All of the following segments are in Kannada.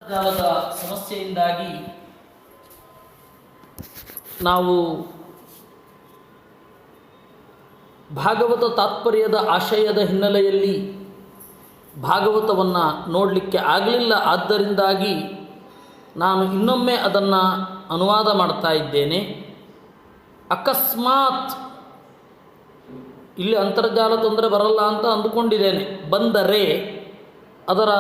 ಜಾಲದ ಸಮಸ್ಯೆಯಿಂದಾಗಿ ನಾವು ಭಾಗವತ ತಾತ್ಪರ್ಯದ ಆಶಯದ ಹಿನ್ನೆಲೆಯಲ್ಲಿ ಭಾಗವತವನ್ನು ನೋಡಲಿಕ್ಕೆ ಆಗಲಿಲ್ಲ. ಆದ್ದರಿಂದಾಗಿ ನಾನು ಇನ್ನೊಮ್ಮೆ ಅದನ್ನು ಅನುವಾದ ಮಾಡ್ತಾ ಇದ್ದೇನೆ. ಅಕಸ್ಮಾತ್ ಇಲ್ಲಿ ಅಂತರ್ಜಾಲ ತೊಂದರೆ ಬರಲ್ಲ ಅಂತ ಅಂದುಕೊಂಡಿದ್ದೇನೆ. ಬಂದರೆ ಅದರ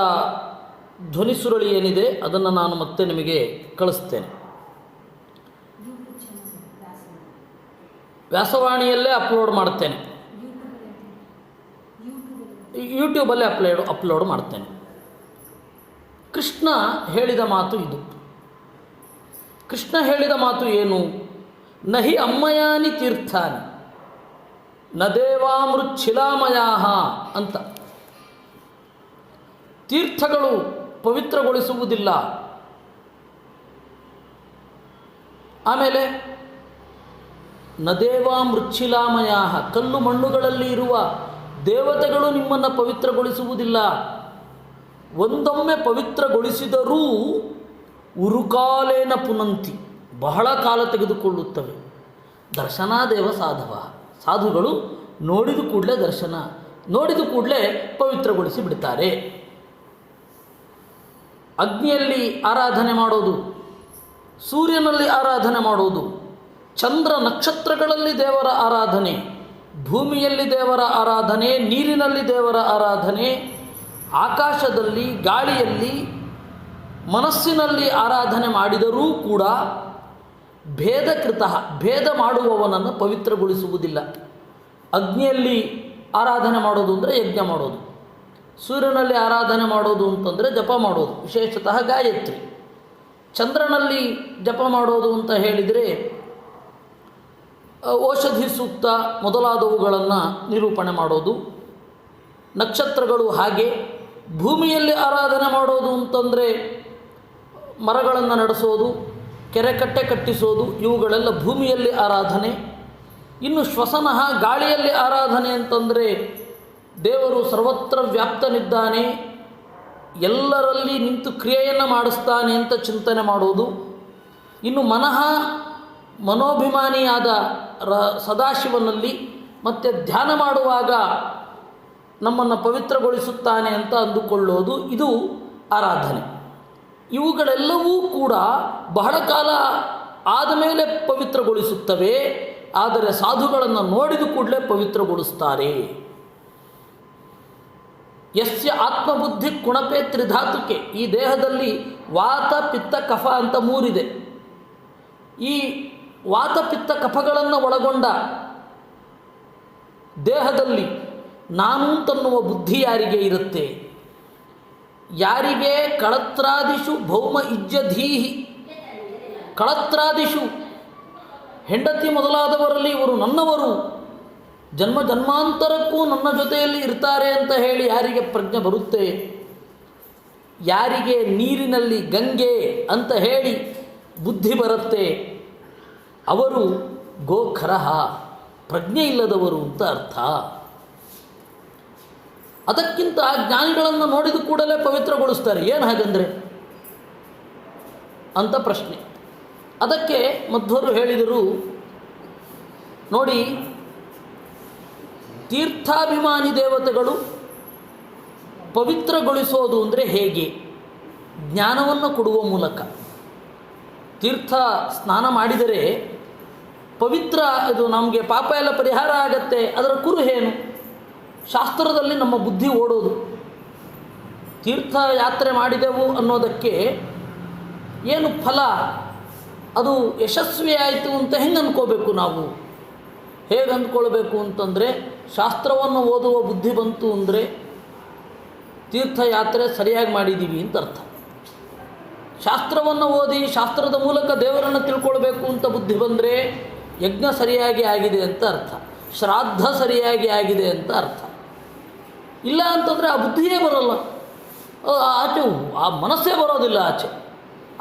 ಧ್ವನಿ ಸುರುಳಿ ಏನಿದೆ ಅದನ್ನು ನಾನು ಮತ್ತೆ ನಿಮಗೆ ಕಳಿಸ್ತೇನೆ. ವ್ಯಾಸವಾಣಿಯಲ್ಲೇ ಅಪ್ಲೋಡ್ ಮಾಡ್ತೇನೆ, ಯೂಟ್ಯೂಬಲ್ಲೇ ಅಪ್ಲೋಡ್ ಮಾಡ್ತೇನೆ. ಕೃಷ್ಣ ಹೇಳಿದ ಮಾತು ಇದು. ಕೃಷ್ಣ ಹೇಳಿದ ಮಾತು ಏನು? ನಹಿ ಅಮ್ಮಯಾನಿ ತೀರ್ಥಾನಿ ನ ದೇವಾಮೃಚ್ಛಿಲಾಮಯಾಹ ಅಂತ. ತೀರ್ಥಗಳು ಪವಿತ್ರಗೊಳಿಸುವುದಿಲ್ಲ. ಆಮೇಲೆ ನ ದೇವಾಮೃಚ್ಛಿಲಾಮಯಾಹ, ಕಲ್ಲು ಮಣ್ಣುಗಳಲ್ಲಿ ಇರುವ ದೇವತೆಗಳು ನಿಮ್ಮನ್ನು ಪವಿತ್ರಗೊಳಿಸುವುದಿಲ್ಲ. ಒಂದೊಮ್ಮೆ ಪವಿತ್ರಗೊಳಿಸಿದರೂ ಉರುಕಾಲೇನ ಪುನಂತಿ, ಬಹಳ ಕಾಲ ತೆಗೆದುಕೊಳ್ಳುತ್ತವೆ. ದರ್ಶನಾದೇವ ಸಾಧವ, ಸಾಧುಗಳು ನೋಡಿದ ಕೂಡಲೇ ದರ್ಶನ, ನೋಡಿದ ಕೂಡಲೇ ಪವಿತ್ರಗೊಳಿಸಿ ಬಿಡ್ತಾರೆ. ಅಗ್ನಿಯಲ್ಲಿ ಆರಾಧನೆ ಮಾಡೋದು, ಸೂರ್ಯನಲ್ಲಿ ಆರಾಧನೆ ಮಾಡೋದು, ಚಂದ್ರ ನಕ್ಷತ್ರಗಳಲ್ಲಿ ದೇವರ ಆರಾಧನೆ, ಭೂಮಿಯಲ್ಲಿ ದೇವರ ಆರಾಧನೆ, ನೀರಿನಲ್ಲಿ ದೇವರ ಆರಾಧನೆ, ಆಕಾಶದಲ್ಲಿ, ಗಾಳಿಯಲ್ಲಿ, ಮನಸ್ಸಿನಲ್ಲಿ ಆರಾಧನೆ ಮಾಡಿದರೂ ಕೂಡ ಭೇದಕೃತ, ಭೇದ ಮಾಡುವವನನ್ನು ಪವಿತ್ರಗೊಳಿಸುವುದಿಲ್ಲ. ಅಗ್ನಿಯಲ್ಲಿ ಆರಾಧನೆ ಮಾಡೋದು ಅಂದರೆ ಯಜ್ಞ ಮಾಡೋದು, ಸೂರ್ಯನಲ್ಲಿ ಆರಾಧನೆ ಮಾಡೋದು ಅಂತಂದರೆ ಜಪ ಮಾಡೋದು, ವಿಶೇಷತಃ ಗಾಯತ್ರಿ. ಚಂದ್ರನಲ್ಲಿ ಜಪ ಮಾಡೋದು ಅಂತ ಹೇಳಿದರೆ ಔಷಧಿ ಸೂಕ್ತ ಮೊದಲಾದವುಗಳನ್ನು ನಿರೂಪಣೆ ಮಾಡೋದು. ನಕ್ಷತ್ರಗಳು ಹಾಗೆ. ಭೂಮಿಯಲ್ಲಿ ಆರಾಧನೆ ಮಾಡೋದು ಅಂತಂದರೆ ಮರಗಳನ್ನು ನಡೆಸೋದು, ಕೆರೆ ಕಟ್ಟೆ ಕಟ್ಟಿಸೋದು, ಇವುಗಳೆಲ್ಲ ಭೂಮಿಯಲ್ಲಿ ಆರಾಧನೆ. ಇನ್ನು ಶ್ವಸನಃ, ಗಾಳಿಯಲ್ಲಿ ಆರಾಧನೆ ಅಂತಂದರೆ ದೇವರು ಸರ್ವತ್ರ ವ್ಯಾಪ್ತನಿದ್ದಾನೆ, ಎಲ್ಲರಲ್ಲಿ ನಿಂತು ಕ್ರಿಯೆಯನ್ನು ಮಾಡಿಸ್ತಾನೆ ಅಂತ ಚಿಂತನೆ ಮಾಡೋದು. ಇನ್ನು ಮನೋಭಿಮಾನಿಯಾದ ಸದಾಶಿವನಲ್ಲಿ ಮತ್ತೆ ಧ್ಯಾನ ಮಾಡುವಾಗ ನಮ್ಮನ್ನು ಪವಿತ್ರಗೊಳಿಸುತ್ತಾನೆ ಅಂತ ಅಂದುಕೊಳ್ಳೋದು, ಇದು ಆರಾಧನೆ. ಇವುಗಳೆಲ್ಲವೂ ಕೂಡ ಬಹಳ ಕಾಲ ಆದಮೇಲೆ ಪವಿತ್ರಗೊಳಿಸುತ್ತವೆ. ಆದರೆ ಸಾಧುಗಳನ್ನು ನೋಡಿದ ಕೂಡಲೇ ಪವಿತ್ರಗೊಳಿಸ್ತಾರೆ. ಯಸ್ಯ ಆತ್ಮಬುದ್ಧಿ ಕುಣಪೆ ತ್ರಿಧಾತುಕೆ, ಈ ದೇಹದಲ್ಲಿ ವಾತ ಪಿತ್ತ ಕಫ ಅಂತ ಮೂರಿದೆ. ಈ ವಾತ ಪಿತ್ತ ಕಫಗಳನ್ನು ಒಳಗೊಂಡ ದೇಹದಲ್ಲಿ ನಾನು ಅಂತನ್ನುವ ಬುದ್ಧಿ ಯಾರಿಗೆ ಇರುತ್ತೆ? ಯಾರಿಗೆ ಕಳತ್ರಾದಿಷು ಭೌಮ ಇಜ್ಜಧೀಹಿ, ಕಳತ್ರಾದಿಷು ಹೆಂಡತಿ ಮೊದಲಾದವರಲ್ಲಿ ಇವರು ನನ್ನವರು, ಜನ್ಮ ಜನ್ಮಾಂತರಕ್ಕೂ ನನ್ನ ಜೊತೆಯಲ್ಲಿ ಇರ್ತಾರೆ ಅಂತ ಹೇಳಿ ಯಾರಿಗೆ ಪ್ರಜ್ಞೆ ಬರುತ್ತೆ, ಯಾರಿಗೆ ನೀರಿನಲ್ಲಿ ಗಂಗೆ ಅಂತ ಹೇಳಿ ಬುದ್ಧಿ ಬರುತ್ತೆ, ಅವರು ಗೋಖರಹ, ಪ್ರಜ್ಞೆ ಇಲ್ಲದವರು ಅಂತ ಅರ್ಥ. ಅದಕ್ಕಿಂತ ಜ್ಞಾನಿಗಳನ್ನು ನೋಡಿದ ಕೂಡಲೇ ಪವಿತ್ರಗೊಳಿಸ್ತಾರೆ. ಏನು ಹಾಗಂದರೆ ಅಂತ ಪ್ರಶ್ನೆ. ಅದಕ್ಕೆ ಮಧ್ವರು ಹೇಳಿದರು, ನೋಡಿ, ತೀರ್ಥಾಭಿಮಾನಿ ದೇವತೆಗಳು ಪವಿತ್ರಗೊಳಿಸೋದು ಅಂದರೆ ಹೇಗೆ? ಜ್ಞಾನವನ್ನು ಕೊಡುವ ಮೂಲಕ. ತೀರ್ಥ ಸ್ನಾನ ಮಾಡಿದರೆ ಪವಿತ್ರ, ಇದು ನಮಗೆ ಪಾಪ ಎಲ್ಲ ಪರಿಹಾರ ಆಗತ್ತೆ. ಅದರ ಕುರು ಏನು? ಶಾಸ್ತ್ರದಲ್ಲಿ ನಮ್ಮ ಬುದ್ಧಿ ಓಡೋದು. ತೀರ್ಥಯಾತ್ರೆ ಮಾಡಿದೆವು ಅನ್ನೋದಕ್ಕೆ ಏನು ಫಲ? ಅದು ಯಶಸ್ವಿ ಆಯಿತು ಅಂತ ಹೆಂಗೆ ಅಂದ್ಕೋಬೇಕು ನಾವು? ಹೇಗೆ ಅಂದ್ಕೊಳ್ಬೇಕು ಅಂತಂದರೆ, ಶಾಸ್ತ್ರವನ್ನು ಓದುವ ಬುದ್ಧಿ ಬಂತು ಅಂದರೆ ತೀರ್ಥಯಾತ್ರೆ ಸರಿಯಾಗಿ ಮಾಡಿದ್ದೀವಿ ಅಂತ ಅರ್ಥ. ಶಾಸ್ತ್ರವನ್ನು ಓದಿ ಶಾಸ್ತ್ರದ ಮೂಲಕ ದೇವರನ್ನು ತಿಳ್ಕೊಳ್ಬೇಕು ಅಂತ ಬುದ್ಧಿ ಬಂದರೆ ಯಜ್ಞ ಸರಿಯಾಗಿ ಆಗಿದೆ ಅಂತ ಅರ್ಥ, ಶ್ರಾದ್ದ ಸರಿಯಾಗಿ ಆಗಿದೆ ಅಂತ ಅರ್ಥ. ಇಲ್ಲ ಅಂತಂದರೆ ಆ ಬುದ್ಧಿಯೇ ಬರೋಲ್ಲ, ಆಚೆ ಆ ಮನಸ್ಸೇ ಬರೋದಿಲ್ಲ ಆಚೆ,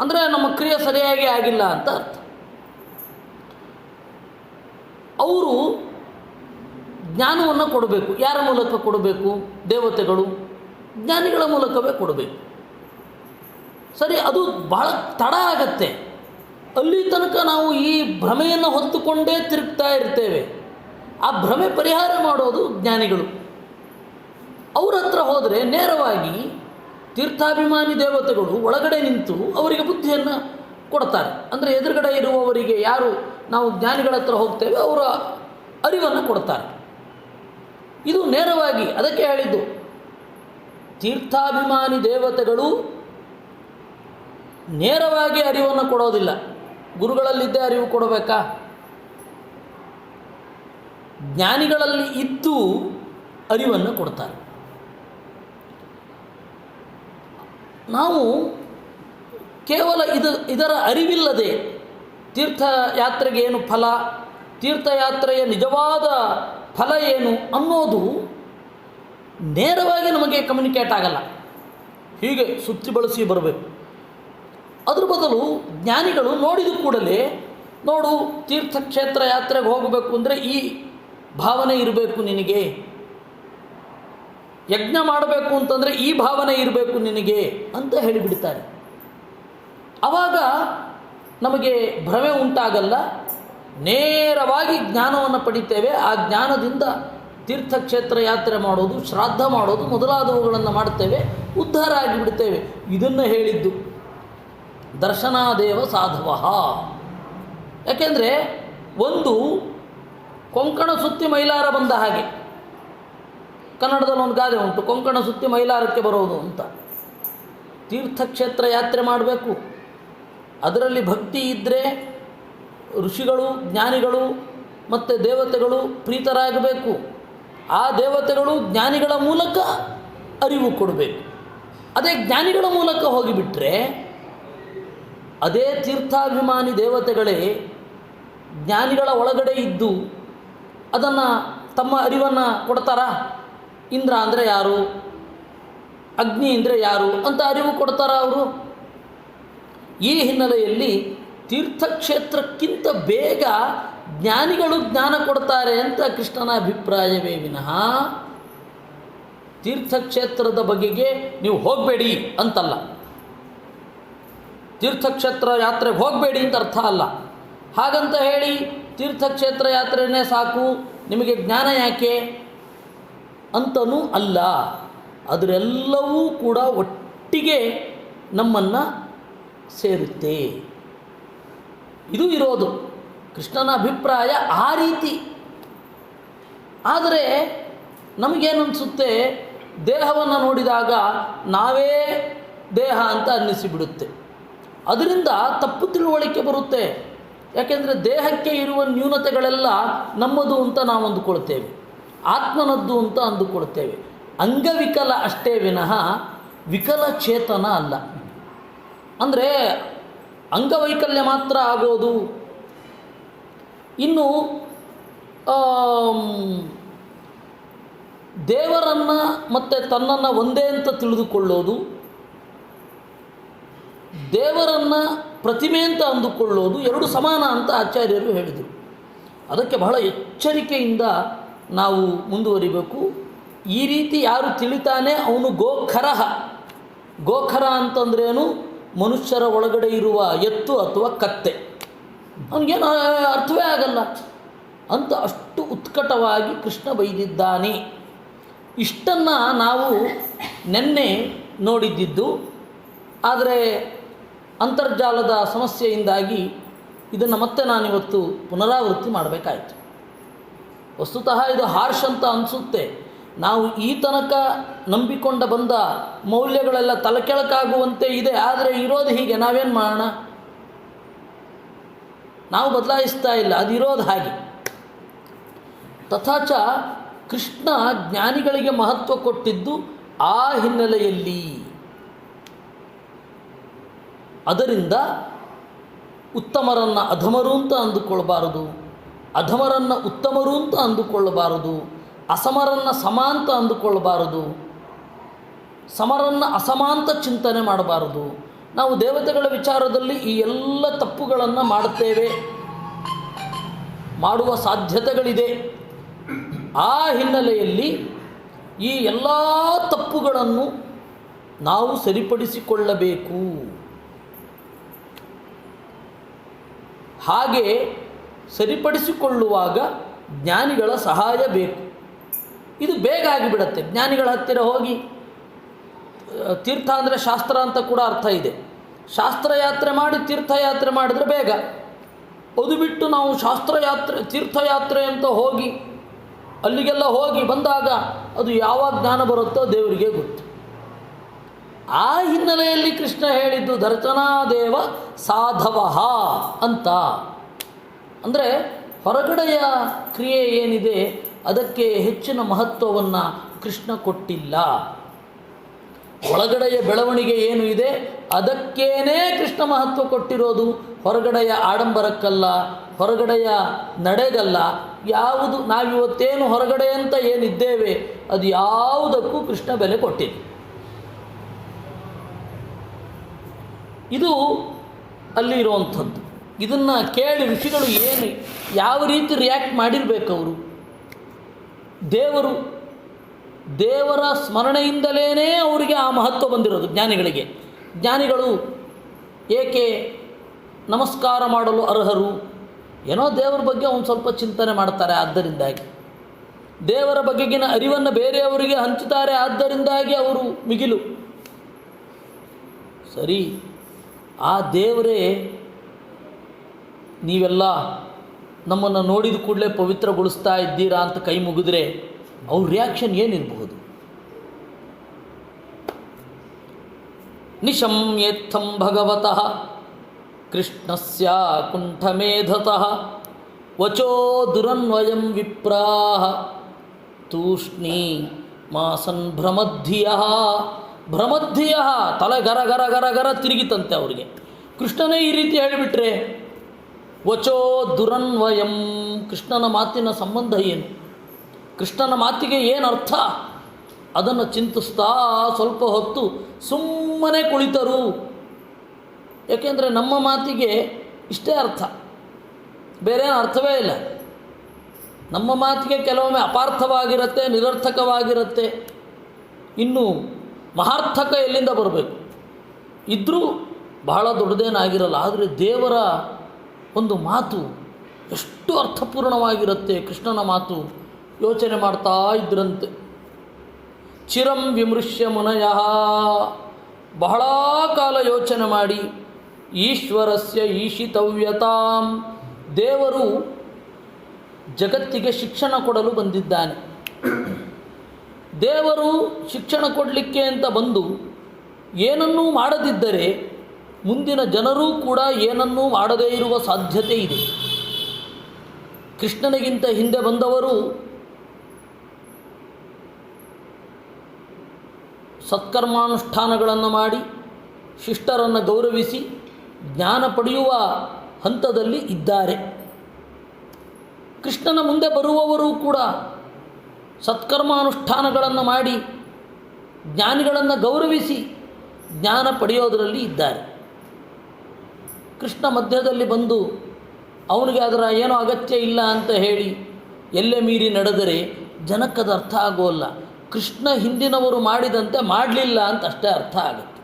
ಅಂದರೆ ನಮ್ಮ ಕ್ರಿಯೆ ಸರಿಯಾಗಿ ಆಗಿಲ್ಲ ಅಂತ ಅರ್ಥ. ಅವರು ಜ್ಞಾನವನ್ನು ಕೊಡಬೇಕು. ಯಾರ ಮೂಲಕ ಕೊಡಬೇಕು? ದೇವತೆಗಳು ಜ್ಞಾನಿಗಳ ಮೂಲಕವೇ ಕೊಡಬೇಕು. ಸರಿ, ಅದು ಬಹಳ ತಡ ಆಗತ್ತೆ. ಅಲ್ಲಿ ತನಕ ನಾವು ಈ ಭ್ರಮೆಯನ್ನು ಹೊತ್ತುಕೊಂಡೇ ತಿರುಗ್ತಾ ಇರ್ತೇವೆ. ಆ ಭ್ರಮೆ ಪರಿಹಾರ ಮಾಡೋದು ಜ್ಞಾನಿಗಳು. ಅವ್ರ ಹತ್ರ ಹೋದರೆ ನೇರವಾಗಿ ತೀರ್ಥಾಭಿಮಾನಿ ದೇವತೆಗಳು ಒಳಗಡೆ ನಿಂತು ಅವರಿಗೆ ಬುದ್ಧಿಯನ್ನು ಕೊಡ್ತಾರೆ. ಅಂದರೆ ಎದುರುಗಡೆ ಇರುವವರಿಗೆ ಯಾರು ನಾವು ಜ್ಞಾನಿಗಳ ಹತ್ರ ಹೋಗ್ತೇವೆ ಅವರ ಅರಿವನ್ನು ಕೊಡ್ತಾರೆ. ಇದು ನೇರವಾಗಿ, ಅದಕ್ಕೆ ಹೇಳಿದ್ದು ತೀರ್ಥಾಭಿಮಾನಿ ದೇವತೆಗಳು ನೇರವಾಗಿ ಅರಿವನ್ನು ಕೊಡೋದಿಲ್ಲ. ಗುರುಗಳಲ್ಲಿದ್ದೇ ಅರಿವು ಕೊಡಬೇಕಾ? ಜ್ಞಾನಿಗಳಲ್ಲಿ ಇದ್ದು ಅರಿವನ್ನು ಕೊಡ್ತಾರೆ. ನಾವು ಕೇವಲ ಇದರ ಅರಿವಿಲ್ಲದೆ ತೀರ್ಥಯಾತ್ರೆಗೆ ಏನು ಫಲ, ತೀರ್ಥಯಾತ್ರೆಯ ನಿಜವಾದ ಫಲ ಏನು ಅನ್ನೋದು ನೇರವಾಗಿ ನಮಗೆ ಕಮ್ಯುನಿಕೇಟ್ ಆಗಲ್ಲ. ಹೀಗೆ ಸುತ್ತಿ ಬಳಸಿ ಬರಬೇಕು. ಅದ್ರ ಬದಲು ಜ್ಞಾನಿಗಳು ನೋಡಿದ ಕೂಡಲೇ, ನೋಡು ತೀರ್ಥಕ್ಷೇತ್ರ ಯಾತ್ರೆಗೆ ಹೋಗಬೇಕು ಅಂದರೆ ಈ ಭಾವನೆ ಇರಬೇಕು ನಿನಗೆ, ಯಜ್ಞ ಮಾಡಬೇಕು ಅಂತಂದರೆ ಈ ಭಾವನೆ ಇರಬೇಕು ನಿನಗೆ ಅಂತ ಹೇಳಿಬಿಡ್ತಾರೆ. ಆವಾಗ ನಮಗೆ ಭ್ರಮೆ ಉಂಟಾಗಲ್ಲ, ನೇರವಾಗಿ ಜ್ಞಾನವನ್ನು ಪಡಿತೇವೆ. ಆ ಜ್ಞಾನದಿಂದ ತೀರ್ಥಕ್ಷೇತ್ರ ಯಾತ್ರೆ ಮಾಡೋದು, ಶ್ರಾದ್ದ ಮಾಡೋದು ಮೊದಲಾದವುಗಳನ್ನು ಮಾಡ್ತೇವೆ, ಉದ್ಧಾರ ಆಗಿಬಿಡ್ತೇವೆ. ಇದನ್ನು ಹೇಳಿದ್ದು ದರ್ಶನಾದೇವ ಸಾಧವ. ಯಾಕೆಂದರೆ ಒಂದು ಕೊಂಕಣ ಸುತ್ತಿ ಮೈಲಾರ ಬಂದ ಹಾಗೆ, ಕನ್ನಡದಲ್ಲಿ ಒಂದು ಗಾದೆ ಉಂಟು, ಕೊಂಕಣ ಸುತ್ತಿ ಮೈಲಾರಕ್ಕೆ ಬರೋದು ಅಂತ. ತೀರ್ಥಕ್ಷೇತ್ರ ಯಾತ್ರೆ ಮಾಡಬೇಕು, ಅದರಲ್ಲಿ ಭಕ್ತಿ ಇದ್ದರೆ ಋಷಿಗಳು, ಜ್ಞಾನಿಗಳು ಮತ್ತು ದೇವತೆಗಳು ಪ್ರೀತರಾಗಬೇಕು. ಆ ದೇವತೆಗಳು ಜ್ಞಾನಿಗಳ ಮೂಲಕ ಅರಿವು ಕೊಡಬೇಕು. ಅದೇ ಜ್ಞಾನಿಗಳ ಮೂಲಕ ಹೋಗಿಬಿಟ್ರೆ ಅದೇ ತೀರ್ಥಾಭಿಮಾನಿ ದೇವತೆಗಳೇ ಜ್ಞಾನಿಗಳ ಒಳಗಡೆ ಇದ್ದು ಅದನ್ನು ತಮ್ಮ ಅರಿವನ್ನು ಕೊಡ್ತಾರಾ? ಇಂದ್ರ ಅಂದರೆ ಯಾರು, ಅಗ್ನಿ ಅಂದರೆ ಯಾರು ಅಂತ ಅರಿವು ಕೊಡ್ತಾರಾ ಅವರು? ಈ ಹಿನ್ನೆಲೆಯಲ್ಲಿ ತೀರ್ಥಕ್ಷೇತ್ರಕ್ಕಿಂತ ಬೇಗ ಜ್ಞಾನಿಗಳು ಜ್ಞಾನ ಕೊಡ್ತಾರೆ ಅಂತ ಕೃಷ್ಣನ ಅಭಿಪ್ರಾಯವೇ ವಿನಃ ತೀರ್ಥಕ್ಷೇತ್ರದ ಬಗೆಗೆ ನೀವು ಹೋಗಬೇಡಿ ಅಂತಲ್ಲ. ತೀರ್ಥಕ್ಷೇತ್ರ ಯಾತ್ರೆಗೆ ಹೋಗಬೇಡಿ ಅಂತ ಅರ್ಥ ಅಲ್ಲ. ಹಾಗಂತ ಹೇಳಿ ತೀರ್ಥಕ್ಷೇತ್ರ ಯಾತ್ರೆಯೇ ಸಾಕು, ನಿಮಗೆ ಜ್ಞಾನ ಯಾಕೆ ಅಂತನೂ ಅಲ್ಲ. ಅದರೆಲ್ಲವೂ ಕೂಡ ಒಟ್ಟಿಗೆ ನಮ್ಮನ್ನು ಸೇರುತ್ತೆ. ಇದು ಇರೋದು ಕೃಷ್ಣನ ಅಭಿಪ್ರಾಯ ಆ ರೀತಿ. ಆದರೆ ನಮಗೇನು ಅನಿಸುತ್ತೆ, ದೇಹವನ್ನು ನೋಡಿದಾಗ ನಾವೇ ದೇಹ ಅಂತ ಅನ್ನಿಸಿಬಿಡುತ್ತೆ. ಅದರಿಂದ ತಪ್ಪು ತಿಳುವಳಿಕೆ ಬರುತ್ತೆ. ಯಾಕೆಂದರೆ ದೇಹಕ್ಕೆ ಇರುವ ನ್ಯೂನತೆಗಳೆಲ್ಲ ನಮ್ಮದು ಅಂತ ನಾವು ಅಂದುಕೊಳ್ತೇವೆ, ಆತ್ಮನದ್ದು ಅಂತ ಅಂದುಕೊಳ್ತೇವೆ. ಅಂಗವಿಕಲ ಅಷ್ಟೇ ವಿನಃ ವಿಕಲಚೇತನ ಅಲ್ಲ. ಅಂದರೆ ಅಂಗವೈಕಲ್ಯ ಮಾತ್ರ ಆಗೋದು. ಇನ್ನು ದೇವರನ್ನು ಮತ್ತು ತನ್ನನ್ನು ಒಂದೇ ಅಂತ ತಿಳಿದುಕೊಳ್ಳೋದು, ದೇವರನ್ನು ಪ್ರತಿಮೆ ಅಂತ ಅಂದುಕೊಳ್ಳೋದು ಎರಡು ಸಮಾನ ಅಂತ ಆಚಾರ್ಯರು ಹೇಳಿದರು. ಅದಕ್ಕೆ ಬಹಳ ಎಚ್ಚರಿಕೆಯಿಂದ ನಾವು ಮುಂದುವರಿಬೇಕು. ಈ ರೀತಿ ಯಾರು ತಿಳಿತಾನೆ ಅವನು ಗೋಖರಃ. ಗೋಖರ ಅಂತಂದ್ರೇನು? ಮನುಷ್ಯರ ಒಳಗಡೆ ಇರುವ ಎತ್ತು ಅಥವಾ ಕತ್ತೆ. ಅವನಿಗೇನು ಅರ್ಥವೇ ಆಗಲ್ಲ ಅಂತ ಅಷ್ಟು ಉತ್ಕಟವಾಗಿ ಕೃಷ್ಣ ಬೈದಿದ್ದಾನೆ. ಇಷ್ಟನ್ನು ನಾವು ನಿನ್ನೆ ನೋಡಿದ್ದಿದ್ದು. ಆದರೆ ಅಂತರ್ಜಾಲದ ಸಮಸ್ಯೆಯಿಂದಾಗಿ ಇದನ್ನು ಮತ್ತೆ ನಾನಿವತ್ತು ಪುನರಾವೃತ್ತಿ ಮಾಡಬೇಕಾಯಿತು. ವಸ್ತುತಃ ಇದು ಹಾರ್ಷ್ ಅಂತ ಅನಿಸುತ್ತೆ. ನಾವು ಈ ತನಕ ನಂಬಿಕೊಂಡ ಬಂದ ಮೌಲ್ಯಗಳೆಲ್ಲ ತಲೆಕೆಳಕಾಗುವಂತೆ ಇದೆ. ಆದರೆ ಇರೋದು ಹೀಗೆ, ನಾವೇನು ಮಾಡೋಣ? ನಾವು ಬದಲಾಯಿಸ್ತಾ ಇಲ್ಲ, ಅದು ಇರೋದು ಹಾಗೆ. ತಥಾಚ ಕೃಷ್ಣ ಜ್ಞಾನಿಗಳಿಗೆ ಮಹತ್ವ ಕೊಟ್ಟಿದ್ದು ಆ ಹಿನ್ನೆಲೆಯಲ್ಲಿ. ಅದರಿಂದ ಉತ್ತಮರನ್ನು ಅಧಮರು ಅಂತ ಅಂದುಕೊಳ್ಬಾರದು, ಅಧಮರನ್ನು ಉತ್ತಮರು ಅಂತ ಅಂದುಕೊಳ್ಳಬಾರದು, ಅಸಮರನ್ನು ಸಮ ಅಂತ ಅಂದುಕೊಳ್ಳಬಾರದು, ಸಮರನ್ನು ಅಸಮಾಂತ ಚಿಂತನೆ ಮಾಡಬಾರದು. ನಾವು ದೇವತೆಗಳ ವಿಚಾರದಲ್ಲಿ ಈ ಎಲ್ಲ ತಪ್ಪುಗಳನ್ನು ಮಾಡುತ್ತೇವೆ, ಮಾಡುವ ಸಾಧ್ಯತೆಗಳಿದೆ. ಆ ಹಿನ್ನೆಲೆಯಲ್ಲಿ ಈ ಎಲ್ಲ ತಪ್ಪುಗಳನ್ನು ನಾವು ಸರಿಪಡಿಸಿಕೊಳ್ಳಬೇಕು. ಹಾಗೆ ಸರಿಪಡಿಸಿಕೊಳ್ಳುವಾಗ ಜ್ಞಾನಿಗಳ ಸಹಾಯ ಬೇಕು. ಇದು ಬೇಗ ಆಗಿಬಿಡತ್ತೆ. ಜ್ಞಾನಿಗಳ ಹತ್ತಿರ ಹೋಗಿ, ತೀರ್ಥ ಅಂದರೆ ಶಾಸ್ತ್ರ ಅಂತ ಕೂಡ ಅರ್ಥ ಇದೆ. ಶಾಸ್ತ್ರಯಾತ್ರೆ ಮಾಡಿ ತೀರ್ಥಯಾತ್ರೆ ಮಾಡಿದರೆ ಬೇಗ. ಅದು ಬಿಟ್ಟು ನಾವು ಶಾಸ್ತ್ರಯಾತ್ರೆ ತೀರ್ಥಯಾತ್ರೆ ಅಂತ ಹೋಗಿ ಅಲ್ಲಿಗೆಲ್ಲ ಹೋಗಿ ಬಂದಾಗ ಅದು ಯಾವಾಗ ಜ್ಞಾನ ಬರುತ್ತೋ ದೇವರಿಗೆ ಗೊತ್ತು. ಆ ಹಿನ್ನೆಲೆಯಲ್ಲಿ ಕೃಷ್ಣ ಹೇಳಿದ್ದು ದರ್ಶನಾದೇವ ಸಾಧವ ಅಂತ. ಅಂದರೆ ಹೊರಗಡೆಯ ಕ್ರಿಯೆ ಏನಿದೆ ಅದಕ್ಕೆ ಹೆಚ್ಚಿನ ಮಹತ್ವವನ್ನು ಕೃಷ್ಣ ಕೊಟ್ಟಿಲ್ಲ. ಒಳಗಡೆಯ ಬೆಳವಣಿಗೆ ಏನು ಇದೆ ಅದಕ್ಕೇನೇ ಕೃಷ್ಣ ಮಹತ್ವ ಕೊಟ್ಟಿರೋದು, ಹೊರಗಡೆಯ ಆಡಂಬರಕ್ಕಲ್ಲ, ಹೊರಗಡೆಯ ನಡೆಗಲ್ಲ. ಯಾವುದು ನಾವಿವತ್ತೇನು ಹೊರಗಡೆ ಅಂತ ಏನಿದ್ದೇವೆ ಅದು ಯಾವುದಕ್ಕೂ ಕೃಷ್ಣ ಬೆಲೆ ಕೊಟ್ಟಿಲ್ಲ. ಇದು ಅಲ್ಲಿ ಇರುವಂಥದ್ದು. ಇದನ್ನು ಕೇಳಿ ಋಷಿಗಳು ಏನು ಯಾವ ರೀತಿ ರಿಯಾಕ್ಟ್ ಮಾಡಿರಬೇಕು ಅವರು. ದೇವರ ಸ್ಮರಣೆಯಿಂದಲೇ ಅವರಿಗೆ ಆ ಮಹತ್ವ ಬಂದಿರೋದು ಜ್ಞಾನಿಗಳಿಗೆ. ಜ್ಞಾನಿಗಳು ಏಕೆ ನಮಸ್ಕಾರ ಮಾಡಲು ಅರ್ಹರು? ಏನೋ ದೇವರ ಬಗ್ಗೆ ಒಂದು ಸ್ವಲ್ಪ ಚಿಂತನೆ ಮಾಡ್ತಾರೆ, ಆದ್ದರಿಂದಾಗಿ ದೇವರ ಬಗೆಗಿನ ಅರಿವನ್ನು ಬೇರೆಯವರಿಗೆ ಹಂಚುತ್ತಾರೆ, ಆದ್ದರಿಂದಾಗಿ ಅವರು ಮಿಗಿಲು. ಸರಿ, ಆ ದೇವರೇ ನೀವೆಲ್ಲ ನಮ್ಮನ್ನು ನೋಡಿದ ಕೂಡಲೇ ಪವಿತ್ರಗೊಳಿಸ್ತಾ ಇದ್ದೀರಾ ಅಂತ ಕೈ ಮುಗಿದ್ರೆ ಅವ್ರ ರಿಯಾಕ್ಷನ್ ಏನಿರಬಹುದು? ನಿಶಮ್ಯೇತ್ಥಂ ಭಗವತಃ ಕೃಷ್ಣಸ್ಯ ಕುಂಠಮೇಧತಃ ವಚೋ ದುರನ್ವಯಂ ವಿಪ್ರಾಹ ತೂಷ್ಣೀ ಮಾಸನ್ ಭ್ರಮದ್ಧಿಯ ತಲೆ ಗರ ಗರ ಗರ ಗರ ತಿರುಗಿತಂತೆ ಅವರಿಗೆ. ಕೃಷ್ಣನೇ ಈ ರೀತಿ ಹೇಳಿಬಿಟ್ರೆ ವಚೋ ದುರನ್ವಯಂ, ಕೃಷ್ಣನ ಮಾತಿನ ಸಂಬಂಧ ಏನು, ಕೃಷ್ಣನ ಮಾತಿಗೆ ಏನು ಅರ್ಥ, ಅದನ್ನು ಚಿಂತಿಸ್ತಾ ಸ್ವಲ್ಪ ಹೊತ್ತು ಸುಮ್ಮನೆ ಕುಳಿತರು. ಏಕೆಂದರೆ ನಮ್ಮ ಮಾತಿಗೆ ಇಷ್ಟೇ ಅರ್ಥ, ಬೇರೆ ಅರ್ಥವೇ ಇಲ್ಲ. ನಮ್ಮ ಮಾತಿಗೆ ಕೆಲವೊಮ್ಮೆ ಅಪಾರ್ಥವಾಗಿರುತ್ತೆ, ನಿರರ್ಥಕವಾಗಿರುತ್ತೆ, ಇನ್ನು ಮಹಾರ್ಥಕ ಎಲ್ಲಿಂದ ಬರಬೇಕು. ಇದ್ದರೂ ಬಹಳ ದೊಡ್ಡದೇನಾಗಿರಲ್ಲ. ಆದರೆ ದೇವರ ಒಂದು ಮಾತು ಎಷ್ಟು ಅರ್ಥಪೂರ್ಣವಾಗಿರುತ್ತೆ. ಕೃಷ್ಣನ ಮಾತು ಯೋಚನೆ ಮಾಡ್ತಾ ಇದ್ರಂತೆ. ಚಿರಂ ವಿಮೃಶ್ಯ ಮುನಯಃ, ಬಹಳ ಕಾಲ ಯೋಚನೆ ಮಾಡಿ, ಈಶ್ವರಸ್ಯ ಈಶಿತವ್ಯತಾಂ, ದೇವರು ಜಗತ್ತಿಗೆ ಶಿಕ್ಷಣ ಕೊಡಲು ಬಂದಿದ್ದಾನೆ. ದೇವರು ಶಿಕ್ಷಣ ಕೊಡಲಿಕ್ಕೆ ಅಂತ ಬಂದು ಏನನ್ನೂ ಮಾಡದಿದ್ದರೆ ಮುಂದಿನ ಜನರೂ ಕೂಡ ಏನನ್ನೂ ಮಾಡದೇ ಇರುವ ಸಾಧ್ಯತೆ ಇದೆ. ಕೃಷ್ಣನಿಗಿಂತ ಹಿಂದೆ ಬಂದವರು ಸತ್ಕರ್ಮಾನುಷ್ಠಾನಗಳನ್ನು ಮಾಡಿ ಶಿಷ್ಟರನ್ನು ಗೌರವಿಸಿ ಜ್ಞಾನ ಪಡೆಯುವ ಹಂತದಲ್ಲಿ ಇದ್ದಾರೆ. ಕೃಷ್ಣನ ಮುಂದೆ ಬರುವವರು ಕೂಡ ಸತ್ಕರ್ಮಾನುಷ್ಠಾನಗಳನ್ನು ಮಾಡಿ ಜ್ಞಾನಿಗಳನ್ನು ಗೌರವಿಸಿ ಜ್ಞಾನ ಪಡೆಯೋದರಲ್ಲಿ ಇದ್ದಾರೆ. ಕೃಷ್ಣ ಮಧ್ಯದಲ್ಲಿ ಬಂದು ಅವನಿಗೆ ಅದರ ಏನೋ ಅಗತ್ಯ ಇಲ್ಲ ಅಂತ ಹೇಳಿ ಎಲ್ಲೇ ಮೀರಿ ನಡೆದರೆ ಜನಕ್ಕದು ಅರ್ಥ ಆಗೋಲ್ಲ. ಕೃಷ್ಣ ಹಿಂದಿನವರು ಮಾಡಿದಂತೆ ಮಾಡಲಿಲ್ಲ ಅಂತ ಅಷ್ಟೇ ಅರ್ಥ ಆಗುತ್ತೆ.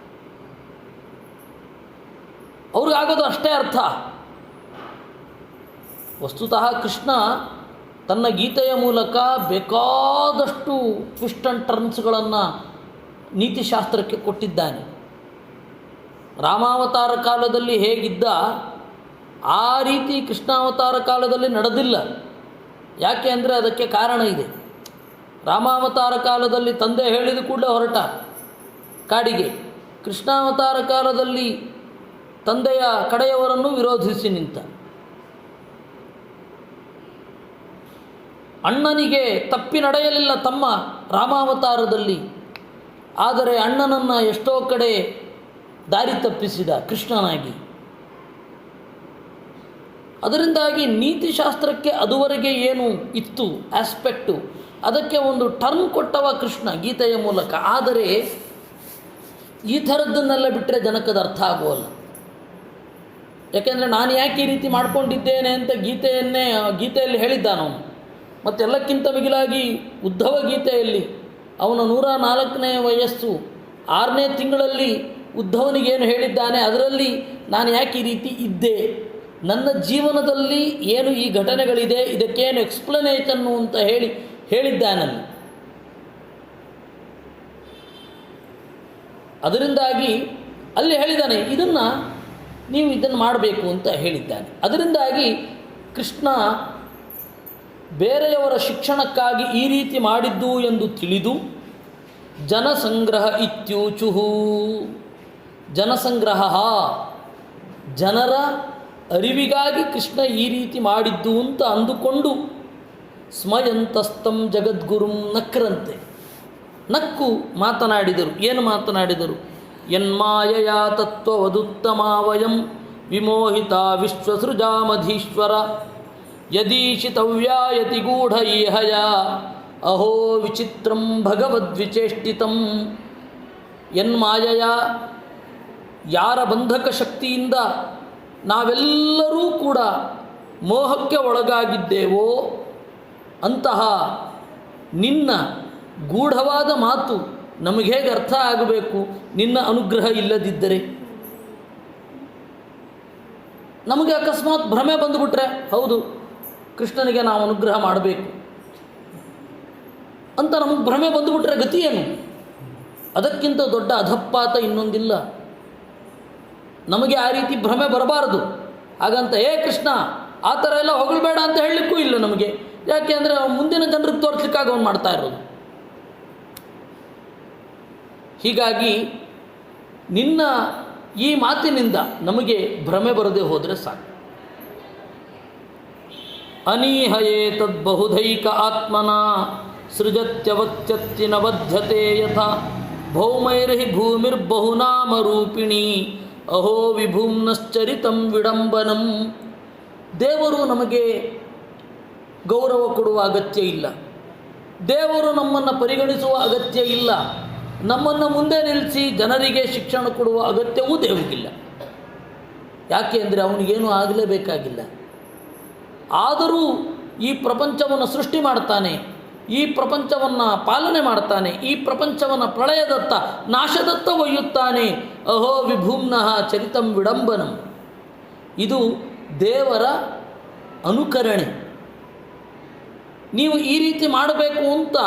ಅವ್ರಿಗಾಗೋದು ಅಷ್ಟೇ ಅರ್ಥ. ವಸ್ತುತಃ ಕೃಷ್ಣ ತನ್ನ ಗೀತೆಯ ಮೂಲಕ ಬೇಕಾದಷ್ಟು ಟ್ವಿಸ್ಟ್ ಆ್ಯಂಡ್ ಟರ್ನ್ಸ್ಗಳನ್ನು ನೀತಿಶಾಸ್ತ್ರಕ್ಕೆ ಕೊಟ್ಟಿದ್ದಾನೆ. ರಾಮಾವತಾರ ಕಾಲದಲ್ಲಿ ಹೇಗಿದ್ದ ಆ ರೀತಿ ಕೃಷ್ಣಾವತಾರ ಕಾಲದಲ್ಲಿ ನಡೆದಿಲ್ಲ. ಯಾಕೆ ಅಂದರೆ ಅದಕ್ಕೆ ಕಾರಣ ಇದೆ. ರಾಮಾವತಾರ ಕಾಲದಲ್ಲಿ ತಂದೆ ಹೇಳಿದ ಕೂಡಲೇ ಹೊರಟ ಕಾಡಿಗೆ, ಕೃಷ್ಣಾವತಾರ ಕಾಲದಲ್ಲಿ ತಂದೆಯ ಕಡೆಯವರನ್ನು ವಿರೋಧಿಸಿ ನಿಂತ. ಅಣ್ಣನಿಗೆ ತಪ್ಪಿ ನಡೆಯಲಿಲ್ಲ ತಮ್ಮ ರಾಮಾವತಾರದಲ್ಲಿ, ಆದರೆ ಅಣ್ಣನನ್ನು ಎಷ್ಟೋ ಕಡೆ ದಾರಿ ತಪ್ಪಿಸಿದ ಕೃಷ್ಣನಾಗಿ. ಅದರಿಂದಾಗಿ ನೀತಿಶಾಸ್ತ್ರಕ್ಕೆ ಅದುವರೆಗೆ ಏನು ಇತ್ತು ಆಸ್ಪೆಕ್ಟು, ಅದಕ್ಕೆ ಒಂದು ಟರ್ನ್ ಕೊಟ್ಟವ ಕೃಷ್ಣ ಗೀತೆಯ ಮೂಲಕ. ಆದರೆ ಈ ಥರದ್ದನ್ನೆಲ್ಲ ಬಿಟ್ಟರೆ ಜನಕ್ಕದು ಅರ್ಥ ಆಗುವಲ್ಲ. ಯಾಕೆಂದರೆ ನಾನು ಯಾಕೆ ಈ ರೀತಿ ಮಾಡಿಕೊಂಡಿದ್ದೇನೆ ಅಂತ ಗೀತೆಯಲ್ಲಿ ಹೇಳಿದ್ದಾನವನು. ಮತ್ತೆಲ್ಲಕ್ಕಿಂತ ಮಿಗಿಲಾಗಿ ಉದ್ಧವ ಗೀತೆಯಲ್ಲಿ ಅವನ 104ನೇ ವಯಸ್ಸು 6ನೇ ತಿಂಗಳಲ್ಲಿ ಉದ್ಧವನಿಗೇನು ಹೇಳಿದ್ದಾನೆ, ಅದರಲ್ಲಿ ನಾನು ಯಾಕೆ ಈ ರೀತಿ ಇದ್ದೆ, ನನ್ನ ಜೀವನದಲ್ಲಿ ಏನು ಈ ಘಟನೆಗಳಿದೆ, ಇದಕ್ಕೇನು ಎಕ್ಸ್ಪ್ಲನೇಷನ್ನು ಅಂತ ಹೇಳಿದ್ದಾನಲ್ಲಿ. ಅದರಿಂದಾಗಿ ಅಲ್ಲಿ ಹೇಳಿದ್ದಾನೆ, ನೀವು ಇದನ್ನು ಮಾಡಬೇಕು ಅಂತ ಹೇಳಿದ್ದಾನೆ. ಅದರಿಂದಾಗಿ ಕೃಷ್ಣ ಬೇರೆಯವರ ಶಿಕ್ಷಣಕ್ಕಾಗಿ ಈ ರೀತಿ ಮಾಡಿದ್ದು ಎಂದು ತಿಳಿದು ಜನಸಂಗ್ರಹ ಇತ್ಯೂಚುಹು. ಜನಸಂಗ್ರಹ, ಜನರ ಅರಿವಿಗಾಗಿ ಕೃಷ್ಣ ಈ ರೀತಿ ಮಾಡಿದ್ದು ಅಂತ ಅಂದುಕೊಂಡು ಸ್ಮಯಂತಸ್ತಂ ಜಗದ್ಗುರುಂ ನಕ್ರಂತೆ, ನಕ್ಕು ಮಾತನಾಡಿದರು. ಏನು ಮಾತನಾಡಿದರು? ಯನ್ಮಾಯಯ ತತ್ವವದುತ್ತಮಾವಯಂ ವಿಮೋಹಿತ ವಿಶ್ವಸೃಜಾಮಧೀಶ್ವರ ಯದೀಶಿತವ್ಯಾಯತಿ ಗೂಢ ಈಹಯ ಅಹೋ ವಿಚಿತ್ರಂ ಭಗವದ್ವಿಚೇಷ್ಟಿತಂ. ಯನ್ಮಾಯಯ, ಯಾರ ಬಂಧಕ ಶಕ್ತಿಯಿಂದ ನಾವೆಲ್ಲರೂ ಕೂಡ ಮೋಹಕ್ಕೆ ಒಳಗಾಗಿದ್ದೇವೋ ಅಂತಹ ನಿನ್ನ ಗೂಢವಾದ ಮಾತು ನಮಗೆ ಹೇಗೆ ಅರ್ಥ ಆಗಬೇಕು ನಿನ್ನ ಅನುಗ್ರಹ ಇಲ್ಲದಿದ್ದರೆ? ನಮಗೆ ಅಕಸ್ಮಾತ್ ಭ್ರಮೆ ಬಂದುಬಿಟ್ರೆ, ಹೌದು ಕೃಷ್ಣನಿಗೆ ನಾವು ಅನುಗ್ರಹ ಮಾಡಬೇಕು ಅಂತ ನಮಗೆ ಭ್ರಮೆ ಬಂದುಬಿಟ್ರೆ ಗತಿ ಏನು? ಅದಕ್ಕಿಂತ ದೊಡ್ಡ ಅಧಪಾತ ಇನ್ನೊಂದಿಲ್ಲ. ನಮಗೆ ಆ ರೀತಿ ಭ್ರಮೆ ಬರಬಾರದು. ಹಾಗಂತ ಕೃಷ್ಣ ಆ ಥರ ಎಲ್ಲ ಹೊಗಳಬೇಡ ಅಂತ ಹೇಳಲಿಕ್ಕೂ ಇಲ್ಲ ನಮಗೆ. ಯಾಕೆ ಅಂದರೆ ಮುಂದಿನ ಜನರಿಗೆ ತೋರಿಸ್ಲಿಕ್ಕಾಗಿ ಅವನು ಮಾಡ್ತಾ ಇರೋದು. ಹೀಗಾಗಿ ನಿನ್ನ ಈ ಮಾತಿನಿಂದ ನಮಗೆ ಭ್ರಮೆ ಬರದೆ ಹೋದರೆ ಸಾಕು. ಅನೀಹಯೇ ತದ್ಬಹುಧೈಕ ಆತ್ಮನ ಸೃಜತ್ಯವತ್ಯತ್ತಿನ ಬದ್ಧತೆ ಯಥಾ ಭೌಮೈರ್ಹಿ ಭೂಮಿರ್ಬಹುನಾಮರೂಪಿಣಿ ಅಹೋ ವಿಭೂಮ್ನಶ್ಚರಿತಂ ವಿಡಂಬನಂ. ದೇವರು ನಮಗೆ ಗೌರವ ಕೊಡುವ ಅಗತ್ಯ ಇಲ್ಲ, ದೇವರು ನಮ್ಮನ್ನು ಪರಿಗಣಿಸುವ ಅಗತ್ಯ ಇಲ್ಲ, ನಮ್ಮನ್ನು ಮುಂದೆ ನಿಲ್ಲಿಸಿ ಜನರಿಗೆ ಶಿಕ್ಷಣ ಕೊಡುವ ಅಗತ್ಯವೂ ದೇವರಿಗಿಲ್ಲ. ಯಾಕೆ ಅಂದರೆ ಅವನಿಗೇನು ಆಗಲೇಬೇಕಾಗಿಲ್ಲ. ಆದರೂ ಈ ಪ್ರಪಂಚವನ್ನು ಸೃಷ್ಟಿ ಮಾಡ್ತಾನೆ, ಈ ಪ್ರಪಂಚವನ್ನು ಪಾಲನೆ ಮಾಡ್ತಾನೆ, ಈ ಪ್ರಪಂಚವನ್ನು ಪ್ರಳಯದತ್ತ ನಾಶದತ್ತ ಒಯ್ಯುತ್ತಾನೆ. ಅಹೋ ವಿಭೂಮ್ನಃ ಚರಿತಂ ವಿಡಂಬನಂ. ಇದು ದೇವರ ಅನುಕರಣೆ. ನೀವು ಈ ರೀತಿ ಮಾಡಬೇಕು ಅಂತ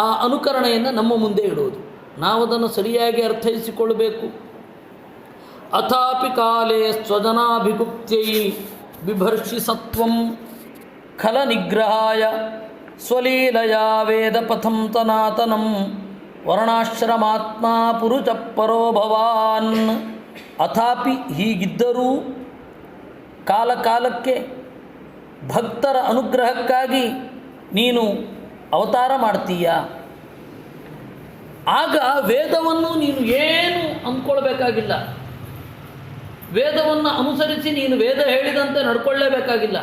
ಆ ಅನುಕರಣೆಯನ್ನು ನಮ್ಮ ಮುಂದೆ ಇಡುವುದು, ನಾವು ಅದನ್ನು ಸರಿಯಾಗಿ ಅರ್ಥೈಸಿಕೊಳ್ಳಬೇಕು. ಅಥಾಪಿ ಕಾಲೇ ಸ್ವಜನಾಭಿಗುಪ್ತ್ಯೈ ಬಿಭರ್ಷಿ ಸತ್ವಂ ಖಲ ನಿಗ್ರಹಾಯ ಸ್ವಲೀಲಯ ವೇದ ಪಥಂ ತನಾತನಂ ವರ್ಣಾಶ್ರಮಾತ್ಮ ಪುರುಷ ಪರೋ ಭವಾನ್. ಅಥಾಪಿ, ಹೀಗಿದ್ದರೂ ಕಾಲಕಾಲಕ್ಕೆ ಭಕ್ತರ ಅನುಗ್ರಹಕ್ಕಾಗಿ ನೀನು ಅವತಾರ ಮಾಡ್ತೀಯ. ಆಗ ವೇದವನ್ನು ನೀನು ಏನು ಅಂದ್ಕೊಳ್ಬೇಕಾಗಿಲ್ಲ, ವೇದವನ್ನು ಅನುಸರಿಸಿ ನೀನು ವೇದ ಹೇಳಿದಂತೆ ನಡ್ಕೊಳ್ಳೇಬೇಕಾಗಿಲ್ಲ.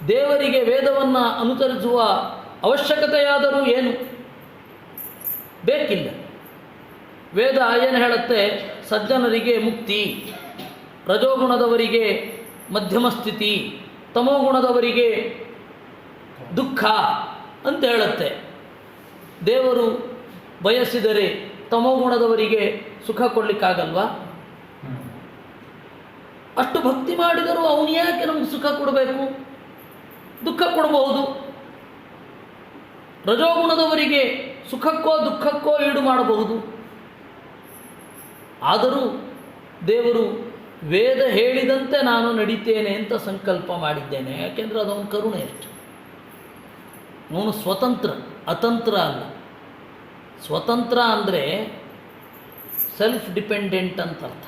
ದೇವರಿಗೆ ವೇದವನ್ನು ಅನುಸರಿಸುವ ಅವಶ್ಯಕತೆಯಾದರೂ ಏನು ಬೇಕಿಲ್ಲ. ವೇದ ಏನು ಹೇಳುತ್ತೆ? ಸಜ್ಜನರಿಗೆ ಮುಕ್ತಿ, ರಜೋಗುಣದವರಿಗೆ ಮಧ್ಯಮ ಸ್ಥಿತಿ, ತಮೋಗುಣದವರಿಗೆ ದುಃಖ ಅಂತ ಹೇಳುತ್ತೆ. ದೇವರು ಬಯಸಿದರೆ ತಮೋಗುಣದವರಿಗೆ ಸುಖ ಕೊಡಲಿಕ್ಕಾಗಲ್ವಾ? ಅಷ್ಟು ಭಕ್ತಿ ಮಾಡಿದರೂ ಅವನು ಯಾಕೆ ನಮಗೆ ಸುಖ ಕೊಡಬೇಕು? ದುಃಖ ಕೊಡಬಹುದು. ರಜೋಗುಣದವರಿಗೆ ಸುಖಕ್ಕೋ ದುಃಖಕ್ಕೋ ಈಡು ಮಾಡಬಹುದು. ಆದರೂ ದೇವರು ವೇದ ಹೇಳಿದಂತೆ ನಾನು ನಡೀತೇನೆ ಅಂತ ಸಂಕಲ್ಪ ಮಾಡಿದ್ದೇನೆ. ಯಾಕೆಂದರೆ ಅದವನ ಕರುಣೆ ಅಷ್ಟು. ಅವನು ಸ್ವತಂತ್ರ, ಅತಂತ್ರ ಅಲ್ಲ. ಸ್ವತಂತ್ರ ಅಂದರೆ ಸೆಲ್ಫ್ ಡಿಪೆಂಡೆಂಟ್ ಅಂತ ಅರ್ಥ.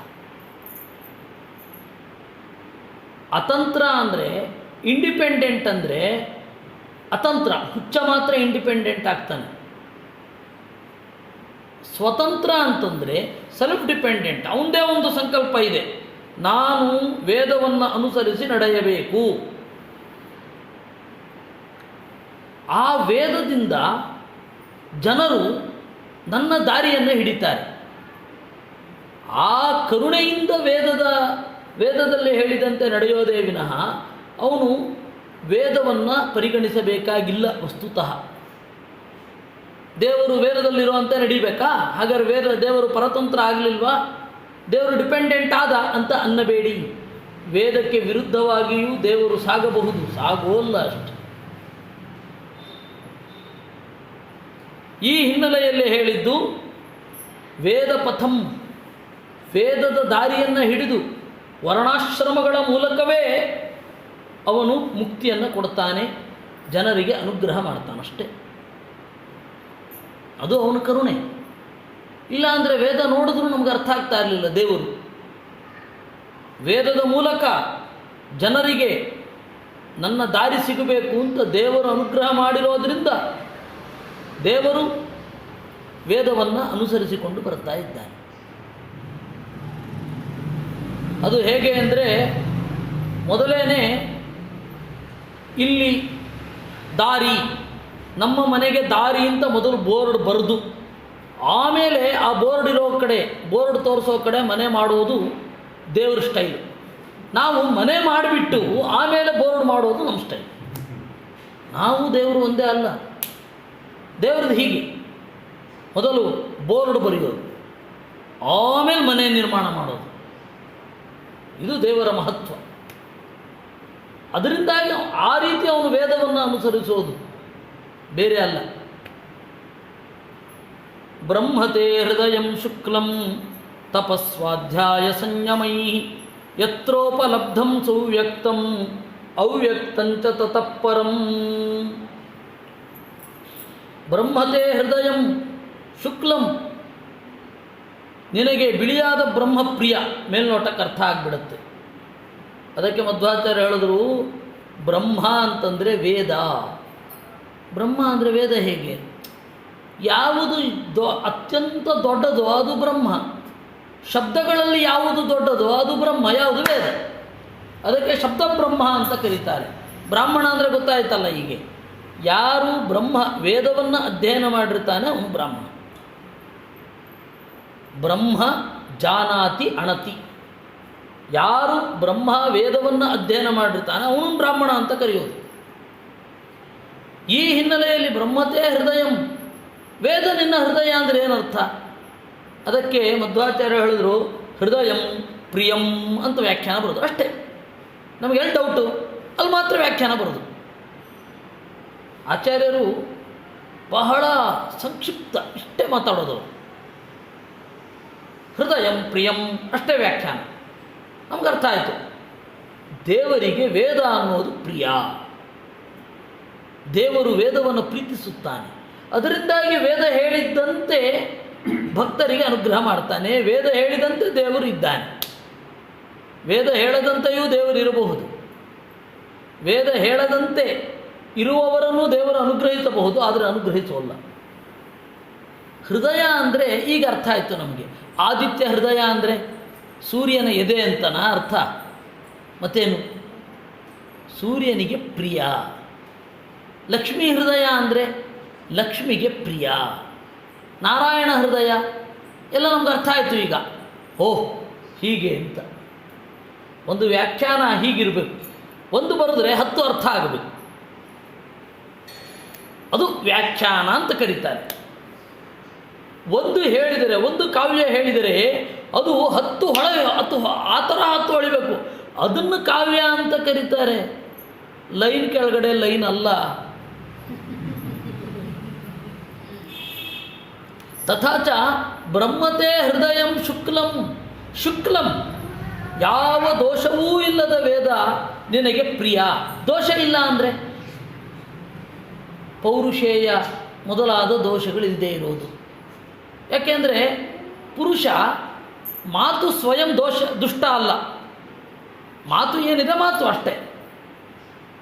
ಅತಂತ್ರ ಅಂದರೆ ಇಂಡಿಪೆಂಡೆಂಟ್, ಅಂದರೆ ಅತಂತ್ರ. ಹುಚ್ಚ ಮಾತ್ರ ಇಂಡಿಪೆಂಡೆಂಟ್ ಆಗ್ತಾನೆ. ಸ್ವತಂತ್ರ ಅಂತಂದರೆ ಸೆಲ್ಫ್ ಡಿಪೆಂಡೆಂಟ್. ಅವನದೇ ಒಂದು ಸಂಕಲ್ಪ ಇದೆ, ನಾನು ವೇದವನ್ನು ಅನುಸರಿಸಿ ನಡೆಯಬೇಕು. ಆ ವೇದದಿಂದ ಜನರು ನನ್ನ ದಾರಿಯನ್ನು ಹಿಡಿತಾರೆ. ಆ ಕರುಣೆಯಿಂದ ವೇದದಲ್ಲಿ ಹೇಳಿದಂತೆ ನಡೆಯೋದೇ ವಿನಃ ಅವನು ವೇದವನ್ನು ಪರಿಗಣಿಸಬೇಕಾಗಿಲ್ಲ. ವಸ್ತುತಃ ದೇವರು ವೇದದಲ್ಲಿರುವಂತೆ ನಡೀಬೇಕಾ? ಹಾಗಾದ್ರೆ ದೇವರು ಪರತಂತ್ರ ಆಗಲಿಲ್ವಾ? ದೇವರು ಡಿಪೆಂಡೆಂಟ್ ಆದ ಅಂತ ಅನ್ನಬೇಡಿ. ವೇದಕ್ಕೆ ವಿರುದ್ಧವಾಗಿಯೂ ದೇವರು ಸಾಗಬಹುದು, ಸಾಗೋಲ್ಲ ಅಷ್ಟೆ. ಈ ಹಿನ್ನೆಲೆಯಲ್ಲಿ ಹೇಳಿದ್ದು ವೇದ ಪಥಂ, ವೇದದ ದಾರಿಯನ್ನು ಹಿಡಿದು ವರ್ಣಾಶ್ರಮಗಳ ಮೂಲಕವೇ ಅವನು ಮುಕ್ತಿಯನ್ನು ಕೊಡ್ತಾನೆ, ಜನರಿಗೆ ಅನುಗ್ರಹ ಮಾಡ್ತಾನಷ್ಟೆ. ಅದು ಅವನ ಕರುಣೆ. ಇಲ್ಲಾಂದರೆ ವೇದ ನೋಡಿದ್ರೂ ನಮ್ಗೆ ಅರ್ಥ ಆಗ್ತಾ ಇರಲಿಲ್ಲ. ದೇವರು ವೇದದ ಮೂಲಕ ಜನರಿಗೆ ನನ್ನ ದಾರಿ ಸಿಗಬೇಕು ಅಂತ ದೇವರು ಅನುಗ್ರಹ ಮಾಡಿರೋದ್ರಿಂದ ದೇವರು ವೇದವನ್ನು ಅನುಸರಿಸಿಕೊಂಡು ಬರ್ತಾ ಇದ್ದಾನೆ. ಅದು ಹೇಗೆ ಅಂದರೆ, ಮೊದಲೇನೆ ಇಲ್ಲಿ ದಾರಿ, ನಮ್ಮ ಮನೆಗೆ ದಾರಿ ಅಂತ ಮೊದಲು ಬೋರ್ಡ್ ಬರೆದು ಆಮೇಲೆ ಆ ಬೋರ್ಡ್ ಇರೋ ಕಡೆ, ಬೋರ್ಡ್ ತೋರಿಸೋ ಕಡೆ ಮನೆ ಮಾಡುವುದು ದೇವ್ರ ಸ್ಟೈಲು. ನಾವು ಮನೆ ಮಾಡಿಬಿಟ್ಟು ಆಮೇಲೆ ಬೋರ್ಡ್ ಮಾಡೋದು ನಮ್ಮ ಸ್ಟೈಲ್. ನಾವು ದೇವರು ಒಂದೇ ಅಲ್ಲ. ದೇವ್ರದ್ದು ಹೀಗೆ, ಮೊದಲು ಬೋರ್ಡ್ ಬರೆಯೋದು, ಆಮೇಲೆ ಮನೆ ನಿರ್ಮಾಣ ಮಾಡೋದು. ಇದು ದೇವರ ಮಹತ್ವ. ಅದರಿಂದಾಗಿ ಆ ರೀತಿ ಅವನು ವೇದವನ್ನು ಅನುಸರಿಸೋದು, ಬೇರೆ ಅಲ್ಲ. ಬ್ರಹ್ಮತೆ ಹೃದಯಂ ಶುಕ್ಲಂ ತಪಸ್ವಾಧ್ಯಾಯ ಸಂಯಮೈ ಯತ್ರೋಪಲಬ್ಧಂ ಸುವ್ಯಕ್ತಂ ಅವ್ಯಕ್ತಂಚ ತತಃಪರಂ. ಬ್ರಹ್ಮತೆ ಹೃದಯಂ ಶುಕ್ಲಂ, ನಿನಗೆ ಬಿಳಿಯಾದ ಬ್ರಹ್ಮಪ್ರಿಯ, ಮೇಲ್ನೋಟಕ್ಕೆ ಅರ್ಥ ಆಗಿಬಿಡುತ್ತೆ. ಅದಕ್ಕೆ ಮಧ್ವಾಚಾರ್ಯ ಹೇಳಿದ್ರು, ಬ್ರಹ್ಮ ಅಂತಂದರೆ ವೇದ. ಬ್ರಹ್ಮ ಅಂದರೆ ವೇದ. ಹೇಗೆ? ಯಾವುದು ಅತ್ಯಂತ ದೊಡ್ಡದು ಅದು ಬ್ರಹ್ಮ. ಶಬ್ದಗಳಲ್ಲಿ ಯಾವುದು ದೊಡ್ಡದು ಅದು ಬ್ರಹ್ಮ, ಯಾವುದು ವೇದ. ಅದಕ್ಕೆ ಶಬ್ದ ಬ್ರಹ್ಮ ಅಂತ ಕರೀತಾರೆ. ಬ್ರಾಹ್ಮಣ ಅಂದರೆ ಗೊತ್ತಾಯ್ತಲ್ಲ. ಹೀಗೆ ಯಾರು ಬ್ರಹ್ಮ ವೇದವನ್ನು ಅಧ್ಯಯನ ಮಾಡಿರ್ತಾನೆ ಅವನು ಬ್ರಾಹ್ಮಣ. ಬ್ರಹ್ಮ ಜಾನಾತಿ ಅಣತಿ. ಯಾರು ಬ್ರಹ್ಮ ವೇದವನ್ನು ಅಧ್ಯಯನ ಮಾಡಿರ್ತಾನೆ ಅವನು ಬ್ರಾಹ್ಮಣ ಅಂತ ಕರೆಯೋದು. ಈ ಹಿನ್ನೆಲೆಯಲ್ಲಿ ಬ್ರಹ್ಮತೆ ಹೃದಯಂ, ವೇದ ನಿನ್ನ ಹೃದಯ ಅಂದರೆ ಏನರ್ಥ? ಅದಕ್ಕೆ ಮಧ್ವಾಚಾರ್ಯ ಹೇಳಿದ್ರು, ಹೃದಯಂ ಪ್ರಿಯಂ ಅಂತ ವ್ಯಾಖ್ಯಾನ ಬರೋದು ಅಷ್ಟೇ. ನಮಗೆಲ್ಲಿ ಡೌಟು, ಅಲ್ಲಿ ಮಾತ್ರ ವ್ಯಾಖ್ಯಾನ ಬರೋದು. ಆಚಾರ್ಯರು ಬಹಳ ಸಂಕ್ಷಿಪ್ತ, ಇಷ್ಟೇ ಮಾತಾಡೋದು. ಹೃದಯಂ ಪ್ರಿಯಂ ಅಷ್ಟೇ ವ್ಯಾಖ್ಯಾನ, ನಮ್ಗೆ ಅರ್ಥ ಆಯಿತು. ದೇವರಿಗೆ ವೇದ ಅನ್ನೋದು ಪ್ರಿಯ. ದೇವರು ವೇದವನ್ನು ಪ್ರೀತಿಸುತ್ತಾನೆ. ಅದರಿಂದಾಗಿ ವೇದ ಹೇಳಿದ್ದಂತೆ ಭಕ್ತರಿಗೆ ಅನುಗ್ರಹ ಮಾಡ್ತಾನೆ. ವೇದ ಹೇಳಿದಂತೆ ದೇವರು ಇದ್ದಾನೆ. ವೇದ ಹೇಳದಂತೆಯೂ ದೇವರು ಇರಬಹುದು. ವೇದ ಹೇಳದಂತೆ ಇರುವವರನ್ನು ದೇವರು ಅನುಗ್ರಹಿಸಬಹುದು, ಆದರೆ ಅನುಗ್ರಹಿಸೋಲ್ಲ. ಹೃದಯ ಅಂದರೆ ಈಗ ಅರ್ಥ ಆಯಿತು ನಮಗೆ. ಆದಿತ್ಯ ಹೃದಯ ಅಂದರೆ ಸೂರ್ಯನ ಎದೆ ಅಂತನ ಅರ್ಥ. ಮತ್ತೇನು? ಸೂರ್ಯನಿಗೆ ಪ್ರಿಯ. ಲಕ್ಷ್ಮೀ ಹೃದಯ ಅಂದರೆ ಲಕ್ಷ್ಮಿಗೆ ಪ್ರಿಯ. ನಾರಾಯಣ ಹೃದಯ ಎಲ್ಲ ನಮ್ಗೆ ಅರ್ಥ ಆಯಿತು ಈಗ. ಓಹ್ ಹೀಗೆ ಅಂತ ಒಂದು ವ್ಯಾಖ್ಯಾನ ಹೀಗಿರಬೇಕು. ಒಂದು ಬರೆದ್ರೆ 10 ಅರ್ಥ ಆಗಬೇಕು. ಅದು ವ್ಯಾಖ್ಯಾನ ಅಂತ ಕರೀತಾರೆ. ಒಂದು ಹೇಳಿದರೆ, ಒಂದು ಕಾವ್ಯ ಹೇಳಿದರೆ ಅದು 10 ಆ ಥರ 10 ಹೊಳಿಬೇಕು. ಅದನ್ನು ಕಾವ್ಯ ಅಂತ ಕರೀತಾರೆ. ಲೈನ್ ಕೆಳಗಡೆ ಲೈನ್ ಅಲ್ಲ. ತಥಾಚ ಬ್ರಹ್ಮತೆ ಹೃದಯಂ ಶುಕ್ಲಂ. ಶುಕ್ಲಂ, ಯಾವ ದೋಷವೂ ಇಲ್ಲದ ವೇದ ನಿನಗೆ ಪ್ರಿಯ. ದೋಷ ಇಲ್ಲ ಅಂದರೆ ಪೌರುಷೇಯ ಮೊದಲಾದ ದೋಷಗಳಿಲ್ಲದೆ ಇರೋದು. ಯಾಕೆಂದರೆ ಪುರುಷ ಮಾತು ಸ್ವಯಂ ದುಷ್ಟ ಅಲ್ಲ. ಮಾತು ಏನಿದೆ ಮಾತು ಅಷ್ಟೇ.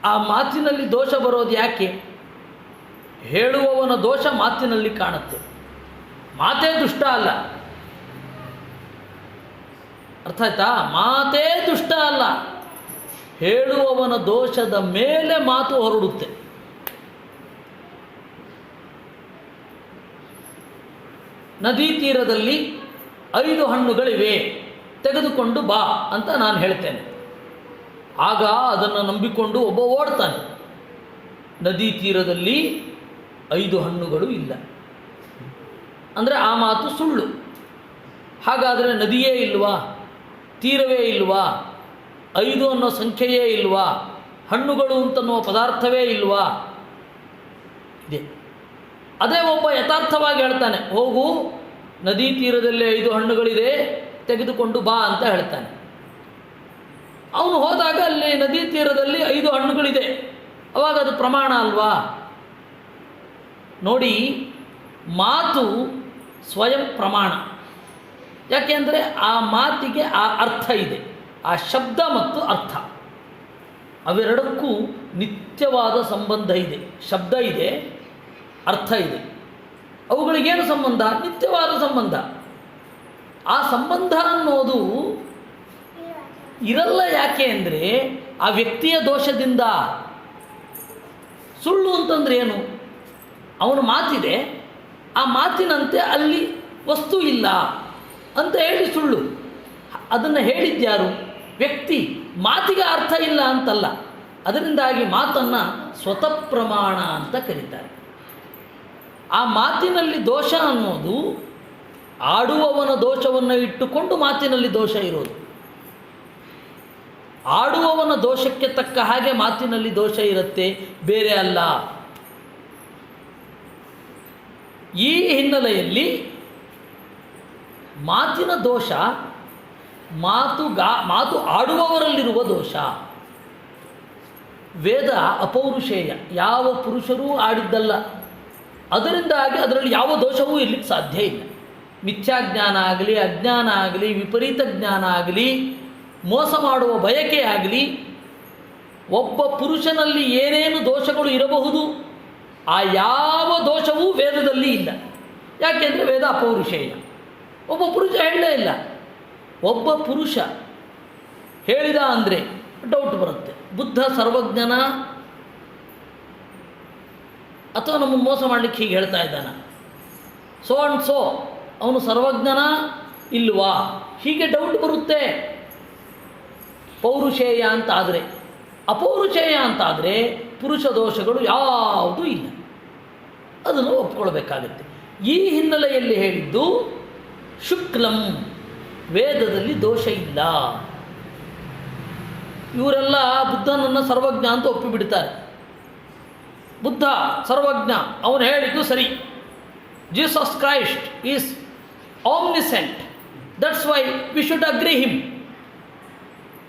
ಆ ಮಾತಿನಲ್ಲಿ ದೋಷ ಬರೋದು ಯಾಕೆ? ಹೇಳುವವನ ದೋಷ ಮಾತಿನಲ್ಲಿ ಕಾಣುತ್ತೆ. ಮಾತೇ ದುಷ್ಟ ಅಲ್ಲ. ಅರ್ಥ ಆಯ್ತಾ? ಮಾತೇ ದುಷ್ಟ ಅಲ್ಲ. ಹೇಳುವವನ ದೋಷದ ಮೇಲೆ ಮಾತು ಹೊರಡುತ್ತೆ. ನದಿ ತೀರದಲ್ಲಿ 5 ಹಣ್ಣುಗಳಿವೆ, ತೆಗೆದುಕೊಂಡು ಬಾ ಅಂತ ನಾನು ಹೇಳ್ತೇನೆ. ಆಗ ಅದನ್ನು ನಂಬಿಕೊಂಡು ಒಬ್ಬ ಓಡ್ತಾನೆ. ನದಿ ತೀರದಲ್ಲಿ 5 ಹಣ್ಣುಗಳು ಇಲ್ಲ ಅಂದರೆ ಆ ಮಾತು ಸುಳ್ಳು. ಹಾಗಾದರೆ ನದಿಯೇ ಇಲ್ವಾ? ತೀರವೇ ಇಲ್ವಾ? 5 ಅನ್ನೋ ಸಂಖ್ಯೆಯೇ ಇಲ್ವಾ? ಹಣ್ಣುಗಳು ಅಂತನ್ನುವ ಪದಾರ್ಥವೇ ಇಲ್ವಾ? ಇದೆ. ಅದೇ ಒಬ್ಬ ಯಥಾರ್ಥವಾಗಿ ಹೇಳ್ತಾನೆ, ಹೋಗು ನದಿ ತೀರದಲ್ಲಿ 5 ಹಣ್ಣುಗಳಿದೆ, ತೆಗೆದುಕೊಂಡು ಬಾ ಅಂತ ಹೇಳ್ತಾನೆ. ಅವನು ಹೋದಾಗ ಅಲ್ಲಿ ನದಿ ತೀರದಲ್ಲಿ 5 ಹಣ್ಣುಗಳಿದೆ, ಅವಾಗ ಅದು ಪ್ರಮಾಣ ಅಲ್ವಾ? ನೋಡಿ, ಮಾತು ಸ್ವಯಂ ಪ್ರಮಾಣ. ಯಾಕೆಂದರೆ ಆ ಮಾತಿಗೆ ಆ ಅರ್ಥ ಇದೆ, ಆ ಶಬ್ದ ಮತ್ತು ಅರ್ಥ ಅವೆರಡಕ್ಕೂ ನಿತ್ಯವಾದ ಸಂಬಂಧ ಇದೆ. ಶಬ್ದ ಇದೆ, ಅರ್ಥ ಇದೆ, ಅವುಗಳಿಗೇನು ಸಂಬಂಧ? ನಿತ್ಯವಾದ ಸಂಬಂಧ. ಆ ಸಂಬಂಧ ಅನ್ನೋದು ಇರಲ್ಲ. ಯಾಕೆ ಅಂದರೆ ಆ ವ್ಯಕ್ತಿಯ ದೋಷದಿಂದ. ಸುಳ್ಳು ಅಂತಂದ್ರೆ ಏನು? ಅವನ ಮಾತಿದೆ, ಆ ಮಾತಿನಂತೆ ಅಲ್ಲಿ ವಸ್ತು ಇಲ್ಲ ಅಂತ ಹೇಳಿ ಸುಳ್ಳು. ಅದನ್ನು ಹೇಳಿದ್ಯಾರು? ವ್ಯಕ್ತಿ. ಮಾತಿಗೆ ಅರ್ಥ ಇಲ್ಲ ಅಂತಲ್ಲ. ಅದರಿಂದಾಗಿ ಮಾತನ್ನು ಸ್ವತಃ ಪ್ರಮಾಣ ಅಂತ ಕರೀತಾರೆ. ಆ ಮಾತಿನಲ್ಲಿ ದೋಷ ಅನ್ನೋದು ಆಡುವವನ ದೋಷವನ್ನು ಇಟ್ಟುಕೊಂಡು ಮಾತಿನಲ್ಲಿ ದೋಷ ಇರೋದು. ಆಡುವವನ ದೋಷಕ್ಕೆ ತಕ್ಕ ಹಾಗೆ ಮಾತಿನಲ್ಲಿ ದೋಷ ಇರುತ್ತೆ, ಬೇರೆ ಅಲ್ಲ. ಈ ಹಿನ್ನೆಲೆಯಲ್ಲಿ ಮಾತಿನ ದೋಷ ಮಾತು ಆಡುವವರಲ್ಲಿರುವ ದೋಷ. ವೇದ ಅಪೌರುಷೇಯ, ಯಾವ ಪುರುಷರೂ ಆಡಿದ್ದಲ್ಲ. ಅದರಿಂದಾಗಿ ಅದರಲ್ಲಿ ಯಾವ ದೋಷವೂ ಇರಲಿಕ್ಕೆ ಸಾಧ್ಯ ಇಲ್ಲ. ಮಿಥ್ಯಾಜ್ಞಾನ ಆಗಲಿ, ಅಜ್ಞಾನ ಆಗಲಿ, ವಿಪರೀತ ಜ್ಞಾನ ಆಗಲಿ, ಮೋಸ ಮಾಡುವ ಬಯಕೆ ಆಗಲಿ, ಒಬ್ಬ ಪುರುಷನಲ್ಲಿ ಏನೇನು ದೋಷಗಳು ಇರಬಹುದು ಆ ಯಾವ ದೋಷವೂ ವೇದದಲ್ಲಿ ಇಲ್ಲ. ಯಾಕೆಂದರೆ ವೇದ ಅಪೌರುಷೇಯ. ಒಬ್ಬ ಪುರುಷ ಹೇಳಲೇ ಇಲ್ಲ. ಒಬ್ಬ ಪುರುಷ ಹೇಳಿದ ಅಂದರೆ ಡೌಟ್ ಬರುತ್ತೆ. ಬುದ್ಧ ಸರ್ವಜ್ಞನ ಅಥವಾ ನಮ್ಮನ್ನು ಮೋಸ ಮಾಡಲಿಕ್ಕೆ ಹೀಗೆ ಹೇಳ್ತಾ ಇದ್ದಾನ? ಸೋ ಅಂಡ್ ಸೋ ಅವನು ಸರ್ವಜ್ಞನ ಇಲ್ವಾ? ಹೀಗೆ ಡೌಟ್ ಬರುತ್ತೆ. ಪೌರುಷೇಯ ಅಂತಾದರೆ. ಅಪೌರುಷೇಯ ಅಂತಾದರೆ ಪುರುಷ ದೋಷಗಳು ಯಾವುದೂ ಇಲ್ಲ. ಅದನ್ನು ಒಪ್ಕೊಳ್ಬೇಕಾಗತ್ತೆ. ಈ ಹಿನ್ನೆಲೆಯಲ್ಲಿ ಹೇಳಿದ್ದು ಶುಕ್ಲಂ, ವೇದದಲ್ಲಿ ದೋಷ ಇಲ್ಲ. ಇವರೆಲ್ಲ ಬುದ್ಧನನ್ನು ಸರ್ವಜ್ಞ ಅಂತ ಒಪ್ಪಿಬಿಡ್ತಾರೆ. ಬುದ್ಧ ಸರ್ವಜ್ಞ, ಅವನು ಹೇಳಿದ್ದು ಸರಿ. Jesus Christ is omniscient, that's why we should agree him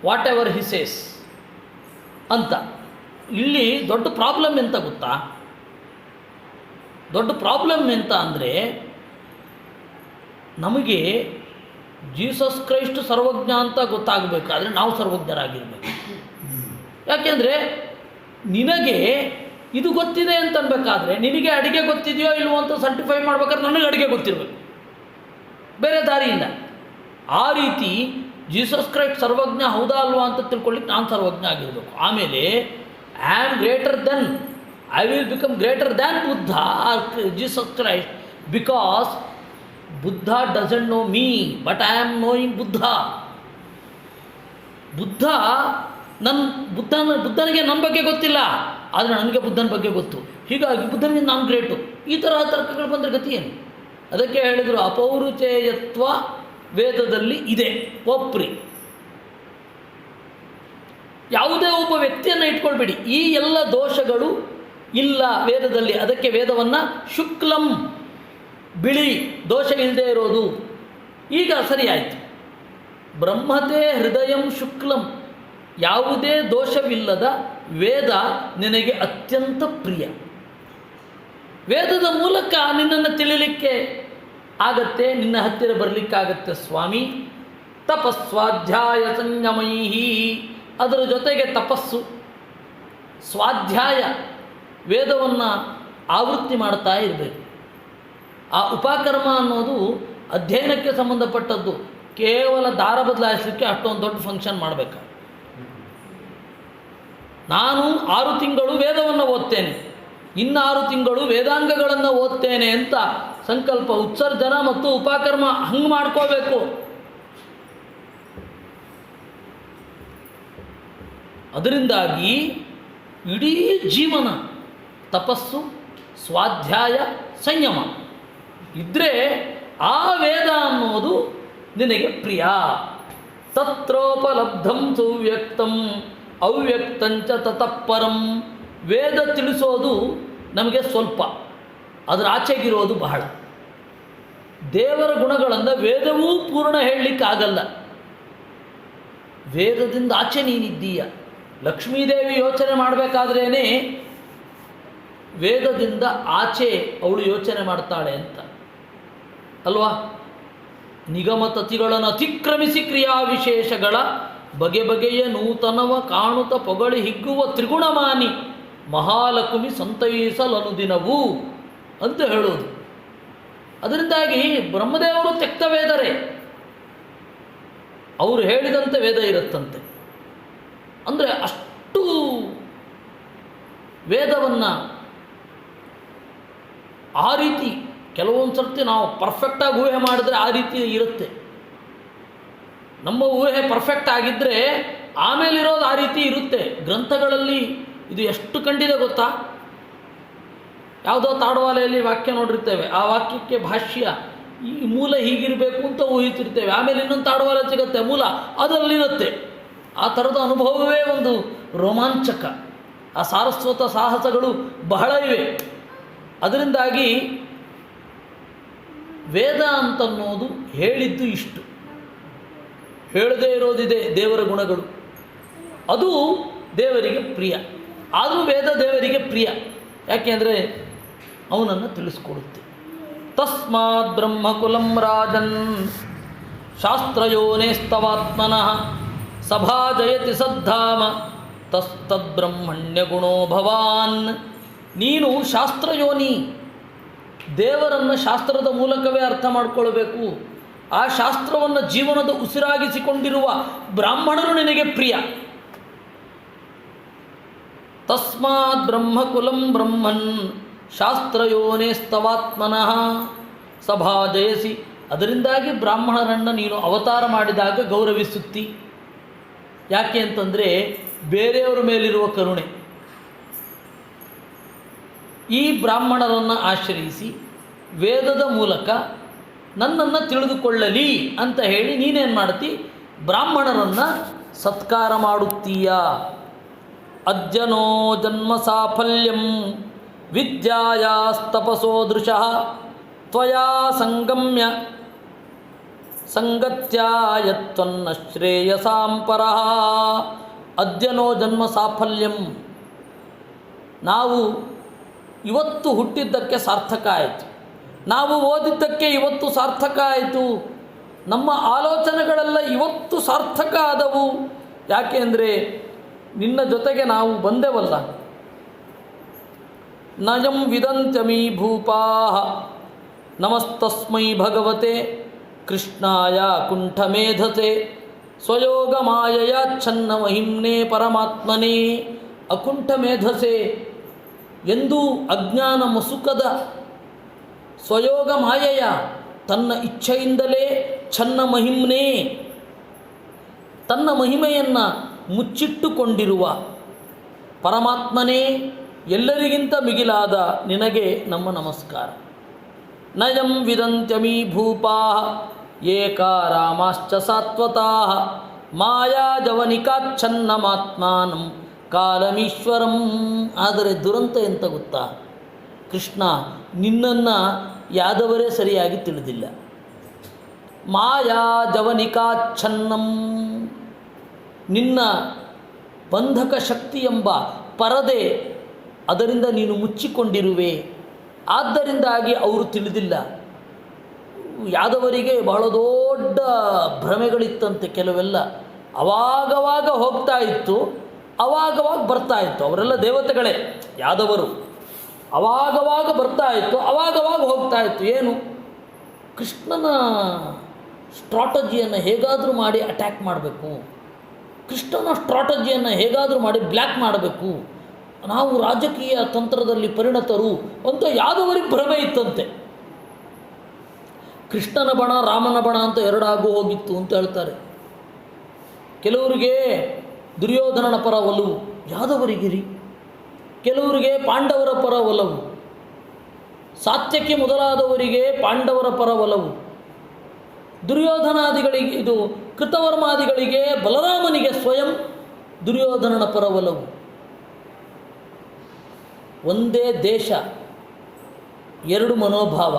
whatever he says ಅಂತ. ಇಲ್ಲಿ ದೊಡ್ಡ ಪ್ರಾಬ್ಲಮ್ ಎಂತ ಗೊತ್ತಾ? ದೊಡ್ಡ ಪ್ರಾಬ್ಲಮ್ ಎಂತ ಅಂದರೆ, ನಮಗೆ ಜೀಸಸ್ ಕ್ರೈಸ್ಟ್ ಸರ್ವಜ್ಞ ಅಂತ ಗೊತ್ತಾಗಬೇಕಾದ್ರೆ ನಾವು ಸರ್ವಜ್ಞರಾಗಿರ್ಬೇಕು. ಯಾಕೆಂದರೆ ನಿನಗೆ ಇದು ಗೊತ್ತಿದೆ ಅಂತ ಅನ್ಬೇಕಾದ್ರೆ ನಿನಗೆ ಅಡುಗೆ ಗೊತ್ತಿದೆಯೋ ಇಲ್ವೋ ಅಂತ ಸರ್ಟಿಫೈ ಮಾಡ್ಬೇಕಾದ್ರೆ ನನಗೆ ಅಡುಗೆ ಗೊತ್ತಿರಬೇಕು, ಬೇರೆ ದಾರಿ ಇಲ್ಲ. ಆ ರೀತಿ ಜೀಸಸ್ ಕ್ರೈಸ್ಟ್ ಸರ್ವಜ್ಞ ಹೌದಾ ಅಲ್ವಾ ಅಂತ ತಿಳ್ಕೊಳ್ಳಿಕ್ಕೆ ನಾನು ಸರ್ವಜ್ಞ ಆಗಿರಬೇಕು. ಆಮೇಲೆ I am greater than, I will become greater than Buddha or Jesus Christ, because Buddha doesn't know me but I am knowing Buddha. ಬುದ್ಧನಿಗೆ ನನ್ನ ಬಗ್ಗೆ ಗೊತ್ತಿಲ್ಲ, ಆದರೆ ನನಗೆ ಬುದ್ಧನ ಬಗ್ಗೆ ಗೊತ್ತು. ಹೀಗಾಗಿ ಬುದ್ಧನಿಗೆ ನಾನು ಗ್ರೇಟು. ಈ ಥರ ತರ್ಕಗಳು ಬಂದರೆ ಗತಿ ಏನು? ಅದಕ್ಕೆ ಹೇಳಿದರು ಅಪೌರುಚೇಯತ್ವ ವೇದದಲ್ಲಿ ಇದೆ, ಒಪ್ರಿ. ಯಾವುದೇ ಒಬ್ಬ ವ್ಯಕ್ತಿಯನ್ನು ಇಟ್ಕೊಳ್ಬೇಡಿ, ಈ ಎಲ್ಲ ದೋಷಗಳು ಇಲ್ಲ ವೇದದಲ್ಲಿ. ಅದಕ್ಕೆ ವೇದವನ್ನು ಶುಕ್ಲಂ, ಬಿಳಿ, ದೋಷ ಇಲ್ಲದೆ ಇರೋದು. ಈಗ ಸರಿ ಆಯಿತು. ಬ್ರಹ್ಮತೆ ಹೃದಯಂ ಶುಕ್ಲಂ, ಯಾವುದೇ ದೋಷವಿಲ್ಲದ ವೇದ ನಿನಗೆ ಅತ್ಯಂತ ಪ್ರಿಯ. ವೇದದ ಮೂಲಕ ನಿನ್ನನ್ನು ತಿಳಿಲಿಕ್ಕೆ ಆಗತ್ತೆ, ನಿನ್ನ ಹತ್ತಿರ ಬರಲಿಕ್ಕಾಗತ್ತೆ ಸ್ವಾಮಿ. ತಪಸ್ವಾಧ್ಯಾಯ ಸಂಯಮೈಹಿ, ಅದರ ಜೊತೆಗೆ ತಪಸ್ಸು, ಸ್ವಾಧ್ಯಾಯ, ವೇದವನ್ನು ಆವೃತ್ತಿ ಮಾಡ್ತಾ ಇರಬೇಕು. ಆ ಉಪಕರ್ಮ ಅನ್ನೋದು ಅಧ್ಯಯನಕ್ಕೆ ಸಂಬಂಧಪಟ್ಟದ್ದು. ಕೇವಲ ದಾರ ಬದಲಾಯಿಸಲಿಕ್ಕೆ ಅಷ್ಟೊಂದು ದೊಡ್ಡ ಫಂಕ್ಷನ್ ಮಾಡಬೇಕು. ನಾನು 6 ತಿಂಗಳು ವೇದವನ್ನು ಓದ್ತೇನೆ, ಇನ್ನು 6 ತಿಂಗಳು ವೇದಾಂಗಗಳನ್ನು ಓದ್ತೇನೆ ಅಂತ ಸಂಕಲ್ಪ, ಉತ್ಸರ್ಜನ ಮತ್ತು ಉಪಕರ್ಮ ಹಂಗೆ ಮಾಡ್ಕೋಬೇಕು. ಅದರಿಂದಾಗಿ ಇಡೀ ಜೀವನ ತಪಸ್ಸು, ಸ್ವಾಧ್ಯಾಯ, ಸಂಯಮ ಇದ್ದರೆ ಆ ವೇದ ಅನ್ನೋದು ನಿನಗೆ ಪ್ರಿಯ. ತತ್ರೋಪಲಬ್ಧಂ ಸುವ್ಯಕ್ತಂ ಅವ್ಯಕ್ತಂಚ ತತಃಪರಂ. ವೇದ ತಿಳಿಸೋದು ನಮಗೆ ಸ್ವಲ್ಪ, ಅದರ ಆಚೆಗಿರೋದು ಬಹಳ. ದೇವರ ಗುಣಗಳನ್ನು ವೇದವೂ ಪೂರ್ಣ ಹೇಳಲಿಕ್ಕಾಗಲ್ಲ. ವೇದದಿಂದ ಆಚೆ ನೀನಿದ್ದೀಯ. ಲಕ್ಷ್ಮೀದೇವಿ ಯೋಚನೆ ಮಾಡಬೇಕಾದ್ರೇ ವೇದದಿಂದ ಆಚೆ ಅವಳು ಯೋಚನೆ ಮಾಡ್ತಾಳೆ ಅಂತ ಅಲ್ವಾ. ನಿಗಮತತಿಗಳನ್ನು ಅತಿಕ್ರಮಿಸಿ ಕ್ರಿಯಾ ವಿಶೇಷಗಳ ಬಗೆ ಬಗೆಯ ನೂತನವ ಕಾಣುತ್ತ ಪೊಗಳಿ ಹಿಗ್ಗುವ ತ್ರಿಗುಣಮಾನಿ ಮಹಾಲಕ್ಷ್ಮಿ ಸಂತೈಸಲನುದಿನವು ಅಂತ ಹೇಳೋದು. ಅದರಿಂದಾಗಿ ಬ್ರಹ್ಮದೇವರು ತೆಕ್ತ ವೇದರೇ, ಅವರು ಹೇಳಿದಂತೆ ವೇದ ಇರುತ್ತಂತೆ. ಅಂದರೆ ಅಷ್ಟು ವೇದವನ್ನು ಆ ರೀತಿ ಕೆಲವೊಂದು ಸರ್ತಿ ನಾವು ಪರ್ಫೆಕ್ಟಾಗಿ ಊಹೆ ಮಾಡಿದ್ರೆ ಆ ರೀತಿ ಇರುತ್ತೆ. ನಮ್ಮ ಊಹೆ ಪರ್ಫೆಕ್ಟ್ ಆಗಿದ್ದರೆ ಆಮೇಲಿರೋದು ಆ ರೀತಿ ಇರುತ್ತೆ. ಗ್ರಂಥಗಳಲ್ಲಿ ಇದು ಎಷ್ಟು ಕಂಡಿದೆ ಗೊತ್ತಾ? ಯಾವುದೋ ತಾಡವಾಲೆಯಲ್ಲಿ ವಾಕ್ಯ ನೋಡಿರ್ತೇವೆ, ಆ ವಾಕ್ಯಕ್ಕೆ ಭಾಷ್ಯ ಈ ಮೂಲ ಹೀಗಿರಬೇಕು ಅಂತ ಊಹಿಸಿರ್ತೇವೆ. ಆಮೇಲೆ ಇನ್ನೊಂದು ತಾಡವಾಲೆ ಸಿಗುತ್ತೆ, ಮೂಲ ಅದರಲ್ಲಿರುತ್ತೆ. ಆ ಥರದ ಅನುಭವವೇ ಒಂದು ರೋಮಾಂಚಕ. ಆ ಸಾರಸ್ವತ ಸಾಹಸಗಳು ಬಹಳ ಇವೆ. ಅದರಿಂದಾಗಿ ವೇದ ಅಂತನ್ನೋದು ಹೇಳಿದ್ದು ಇಷ್ಟು, ಹೇಳದೇ ಇರೋದಿದೆ ದೇವರ ಗುಣಗಳು. ಅದು ದೇವರಿಗೆ ಪ್ರಿಯ. ಆದರೂ ವೇದ ದೇವರಿಗೆ ಪ್ರಿಯ. ಯಾಕೆಂದರೆ ಅವನನ್ನು ತಿಳಿಸ್ಕೊಡುತ್ತೆ. ತಸ್ಮಾತ್ ಬ್ರಹ್ಮಕುಲಂ ರಾಜನ್ ಶಾಸ್ತ್ರಯೋನೇಸ್ತವಾತ್ಮನಃ ಸಭಾಜಯತಿ ಸದ್ಧಾಮ ತಸ್ತದ್ಬ್ರಹ್ಮಣ್ಯ ಗುಣೋ ಭವಾನ್. ನೀನು ಶಾಸ್ತ್ರಯೋನಿ, ದೇವರನ್ನು ಶಾಸ್ತ್ರದ ಮೂಲಕವೇ ಅರ್ಥ ಮಾಡಿಕೊಳ್ಬೇಕು. ಆ ಶಾಸ್ತ್ರವನ್ನು ಜೀವನದ ಉಸಿರಾಗಿಸಿಕೊಂಡಿರುವ ಬ್ರಾಹ್ಮಣರು ನಿನಗೆ ಪ್ರಿಯ. ತಸ್ಮಾತ್ ಬ್ರಹ್ಮಕುಲಂ ಬ್ರಹ್ಮನ್ ಶಾಸ್ತ್ರಯೋನೇಸ್ತವಾತ್ಮನಃ ಸಭಾಜಯಸಿ. ಅದರಿಂದಾಗಿ ಬ್ರಾಹ್ಮಣರನ್ನು ನೀನು ಅವತಾರ ಮಾಡಿದಾಗ ಗೌರವಿಸುತ್ತಿ. ಯಾಕೆ ಅಂತಂದರೆ ಬೇರೆಯವರ ಮೇಲಿರುವ ಕರುಣೆ. ಈ ಬ್ರಾಹ್ಮಣರನ್ನು ಆಶ್ರಯಿಸಿ ವೇದದ ಮೂಲಕ ನನ್ನನ್ನು ತಿಳಿದುಕೊಳ್ಳಲಿ ಅಂತ ಹೇಳಿ ನೀನೇನು ಮಾಡ್ತಿ? ಬ್ರಾಹ್ಮಣರನ್ನು ಸತ್ಕಾರ ಮಾಡುತ್ತೀಯ. ಅಜ್ಜನೋ ಜನ್ಮ ಸಾಫಲ್ಯಂ ವಿದ್ಯಾಯಾಸ್ತಪಸೋ ದೃಶಃ ತ್ವಯಾ ಸಂಗಮ್ಯ ಸಂಗತ್ಯಾಯತ್ವನ್ನ ಶ್ರೇಯಸಾಂ ಪರಃ. ಅದ್ಯನೋ ಜನ್ಮ ಸಾಫಲ್ಯಂ. ನಾವು ಇವತ್ತು ಹುಟ್ಟಿದ್ದಕ್ಕೆ ಸಾರ್ಥಕ ಆಯಿತು, ನಾವು ಓದಿದ್ದಕ್ಕೆ ಇವತ್ತು ಸಾರ್ಥಕ ಆಯಿತು, ನಮ್ಮ ಆಲೋಚನೆಗಳೆಲ್ಲ ಇವತ್ತು ಸಾರ್ಥಕ ಆದವು. ಯಾಕೆ ಅಂದರೆ ನಿನ್ನ ಜೊತೆಗೆ ನಾವು ಬಂದೆವಲ್ಲ. ನಯಂ ವಿದಂತ್ಯಮೀ ಭೂಪಾಃ ನಮಸ್ತಸ್ಮೈ ಭಗವತೆ ಕೃಷ್ಣಾಯ ಕುಂಠಮೇಧಸೆ ಸ್ವಯೋಗ ಮಾಯಯಾಚ್ಛನ್ನ ಮಹಿಮ್ನೇ ಪರಮಾತ್ಮನೇ. ಅಕುಂಠ ಮೇಧಸೆ ಎಂದೂ ಅಜ್ಞಾನ ಮಸುಕದ ಸ್ವಯೋಗ ಮಾಯೆಯ ತನ್ನ ಇಚ್ಛೆಯಿಂದಲೇ ಛನ್ನ ಮಹಿಮ್ನೇ, ತನ್ನ ಮಹಿಮೆಯನ್ನು ಮುಚ್ಚಿಟ್ಟುಕೊಂಡಿರುವ ಪರಮಾತ್ಮನೇ, ಎಲ್ಲರಿಗಿಂತ ಮಿಗಿಲಾದ ನಿನಗೆ ನಮ್ಮ ನಮಸ್ಕಾರ. ನಯಂ ವಿದಂತ್ಯಮೀ ಭೂಪಾಃ ಏಕಾರಾಮಾಶ್ಚ ಸಾತ್ವತಾಃ ಮಾಯಾಜವನಿಕಾಚ್ಛನ್ನಮಾತ್ಮಾನಂ ಕಾಲಮೀಶ್ವರಂ. ಆದರೆ ದುರಂತ ಎಂತ ಗೊತ್ತಾ ಕೃಷ್ಣ, ನಿನ್ನನ್ನು ಯಾದವರೇ ಸರಿಯಾಗಿ ತಿಳಿದಿಲ್ಲ. ಮಾಯಾಜವನಿಕಾಚ್ಛನ್ನಂ, ನಿನ್ನ ಬಂಧಕ ಶಕ್ತಿ ಎಂಬ ಪರದೆ ಅದರಿಂದ ನೀನು ಮುಚ್ಚಿಕೊಂಡಿರುವೆ. ಆದ್ದರಿಂದಾಗಿ ಅವರು ತಿಳಿದಿಲ್ಲ. ಯಾದವರಿಗೆ ಬಹಳ ದೊಡ್ಡ ಭ್ರಮೆಗಳಿತ್ತಂತೆ. ಕೆಲವೆಲ್ಲ ಅವಾಗವಾಗ ಹೋಗ್ತಾ ಇತ್ತು, ಅವಾಗವಾಗ ಬರ್ತಾ ಇತ್ತು. ಅವರೆಲ್ಲ ದೇವತೆಗಳೇ ಯಾದವರು. ಅವಾಗವಾಗ ಬರ್ತಾ ಇತ್ತು, ಅವಾಗವಾಗ ಹೋಗ್ತಾ ಇತ್ತು. ಏನು? ಕೃಷ್ಣನ ಸ್ಟ್ರಾಟಜಿಯನ್ನು ಹೇಗಾದರೂ ಮಾಡಿ ಅಟ್ಯಾಕ್ ಮಾಡಬೇಕು, ಕೃಷ್ಣನ ಸ್ಟ್ರಾಟಜಿಯನ್ನು ಹೇಗಾದರೂ ಮಾಡಿ ಬ್ಲ್ಯಾಕ್ ಮಾಡಬೇಕು, ನಾವು ರಾಜಕೀಯ ತಂತ್ರದಲ್ಲಿ ಪರಿಣತರು ಅಂತ ಯಾದವರಿಗೆ ಭ್ರಮೆ ಇತ್ತಂತೆ. ಕೃಷ್ಣನ ಬಣ ರಾಮನ ಬಣ ಅಂತ ಎರಡಾಗೂ ಹೋಗಿತ್ತು ಅಂತ ಹೇಳ್ತಾರೆ. ಕೆಲವರಿಗೆ ದುರ್ಯೋಧನನ ಪರ ಒಲವು ಯಾದವರಿಗೆ ರೀ, ಕೆಲವರಿಗೆ ಪಾಂಡವರ ಪರ ಒಲವು, ಸಾತ್ಯಕಿ ಮೊದಲಾದವರಿಗೆ ಪಾಂಡವರ ಪರ ಒಲವು, ದುರ್ಯೋಧನಾದಿಗಳಿಗೆ ಇದು ಕೃತವರ್ಮಾದಿಗಳಿಗೆ ಬಲರಾಮನಿಗೆ ಸ್ವಯಂ ದುರ್ಯೋಧನನ ಪರವಲವು. ಒಂದೇ ದೇಶ, ಎರಡು ಮನೋಭಾವ.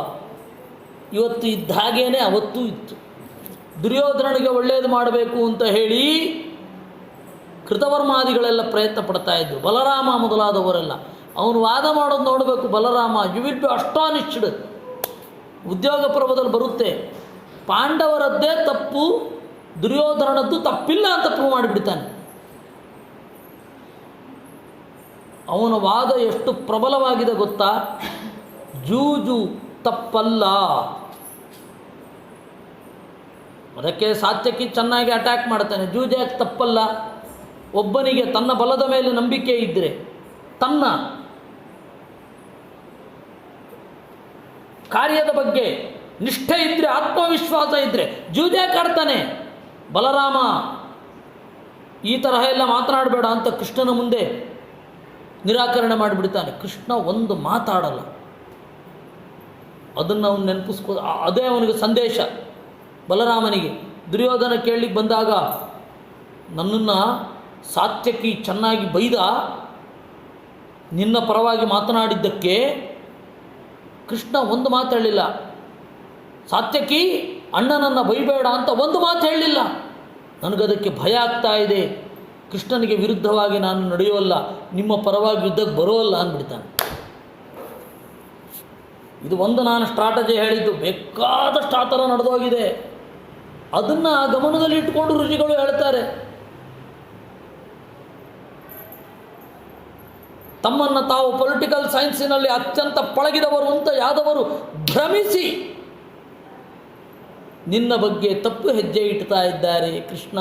ಇವತ್ತು ಇದ್ದ ಹಾಗೇನೆ ಅವತ್ತೂ ಇತ್ತು. ದುರ್ಯೋಧನನಿಗೆ ಒಳ್ಳೆಯದು ಮಾಡಬೇಕು ಅಂತ ಹೇಳಿ ಕೃತವರ್ಮಾದಿಗಳೆಲ್ಲ ಪ್ರಯತ್ನ ಪಡ್ತಾ ಇದ್ದರು, ಬಲರಾಮ ಮೊದಲಾದವರೆಲ್ಲ. ಅವನು ವಾದ ಮಾಡೋದು ನೋಡಬೇಕು. Balarama you will be astonished, ಉದ್ಯೋಗ ಪರ್ವದಲ್ಲಿ ಬರುತ್ತೆ, ಪಾಂಡವರದ್ದೇ ತಪ್ಪು, ದುರ್ಯೋಧನನದ್ದು ತಪ್ಪಿಲ್ಲ ಅಂತ ಪ್ರೂವ್ ಮಾಡಿಬಿಡ್ತಾನೆ. ಅವನ ವಾದ ಎಷ್ಟು ಪ್ರಬಲವಾಗಿದೆ ಗೊತ್ತಾ? ಜೂಜು ತಪ್ಪಲ್ಲ. ಅದಕ್ಕೆ ಸಾತ್ಯಕಿ ಚೆನ್ನಾಗಿ ಅಟ್ಯಾಕ್ ಮಾಡ್ತಾನೆ. ಜೂಜಾಕ್ ತಪ್ಪಲ್ಲ. ಒಬ್ಬನಿಗೆ ತನ್ನ ಬಲದ ಮೇಲೆ ನಂಬಿಕೆ ಇದ್ದರೆ, ತನ್ನ ಕಾರ್ಯದ ಬಗ್ಗೆ ನಿಷ್ಠೆ ಇದ್ದರೆ, ಆತ್ಮವಿಶ್ವಾಸ ಇದ್ದರೆ ಜೂಜಾಕ್ ಆಡ್ತಾನೆ. ಬಲರಾಮ ಈ ತರಹ ಎಲ್ಲ ಮಾತನಾಡಬೇಡ ಅಂತ ಕೃಷ್ಣನ ಮುಂದೆ ನಿರಾಕರಣೆ ಮಾಡಿಬಿಡ್ತಾನೆ. ಕೃಷ್ಣ ಒಂದು ಮಾತಾಡಲ್ಲ. ಅದನ್ನು ಅವನು ನೆನಪಿಸ್ಕೋ. ಅದೇ ಅವನಿಗೆ ಸಂದೇಶ ಬಲರಾಮನಿಗೆ. ದುರ್ಯೋಧನ ಕೇಳಲಿಕ್ಕೆ ಬಂದಾಗ ನನ್ನನ್ನು ಸಾತ್ಯಕಿ ಚೆನ್ನಾಗಿ ಬೈದ, ನಿನ್ನ ಪರವಾಗಿ ಮಾತನಾಡಿದ್ದಕ್ಕೆ ಕೃಷ್ಣ ಒಂದು ಮಾತು ಹೇಳಿಲ್ಲ. ಸಾತ್ಯಕಿ ಅಣ್ಣನನ್ನು ಬೈಬೇಡ ಅಂತ ಒಂದು ಮಾತು ಹೇಳಲಿಲ್ಲ. ನನಗದಕ್ಕೆ ಭಯ ಆಗ್ತಾ ಇದೆ, ಕೃಷ್ಣನಿಗೆ ವಿರುದ್ಧವಾಗಿ ನಾನು ನಡೆಯೋಲ್ಲ, ನಿಮ್ಮ ಪರವಾಗಿ ಯುದ್ಧಕ್ಕೆ ಬರೋಲ್ಲ ಅಂದ್ಬಿಡ್ತಾನೆ. ಇದು ಒಂದು ನಾನು ಸ್ಟ್ರಾಟಜಿ ಹೇಳಿದ್ದು. ಬೇಕಾದಷ್ಟು ಆ ಥರ ನಡೆದೋಗಿದೆ. ಅದನ್ನು ಗಮನದಲ್ಲಿ ಇಟ್ಕೊಂಡು ಋಷಿಗಳು ಹೇಳ್ತಾರೆ, ತಮ್ಮನ್ನು ತಾವು ಪೊಲಿಟಿಕಲ್ ಸೈನ್ಸಿನಲ್ಲಿ ಅತ್ಯಂತ ಪಳಗಿದವರು ಅಂತ ಯಾದವರು ಭ್ರಮಿಸಿ ನಿನ್ನ ಬಗ್ಗೆ ತಪ್ಪು ಹೆಜ್ಜೆ ಇಡ್ತಾ ಇದ್ದಾರೆ. ಕೃಷ್ಣ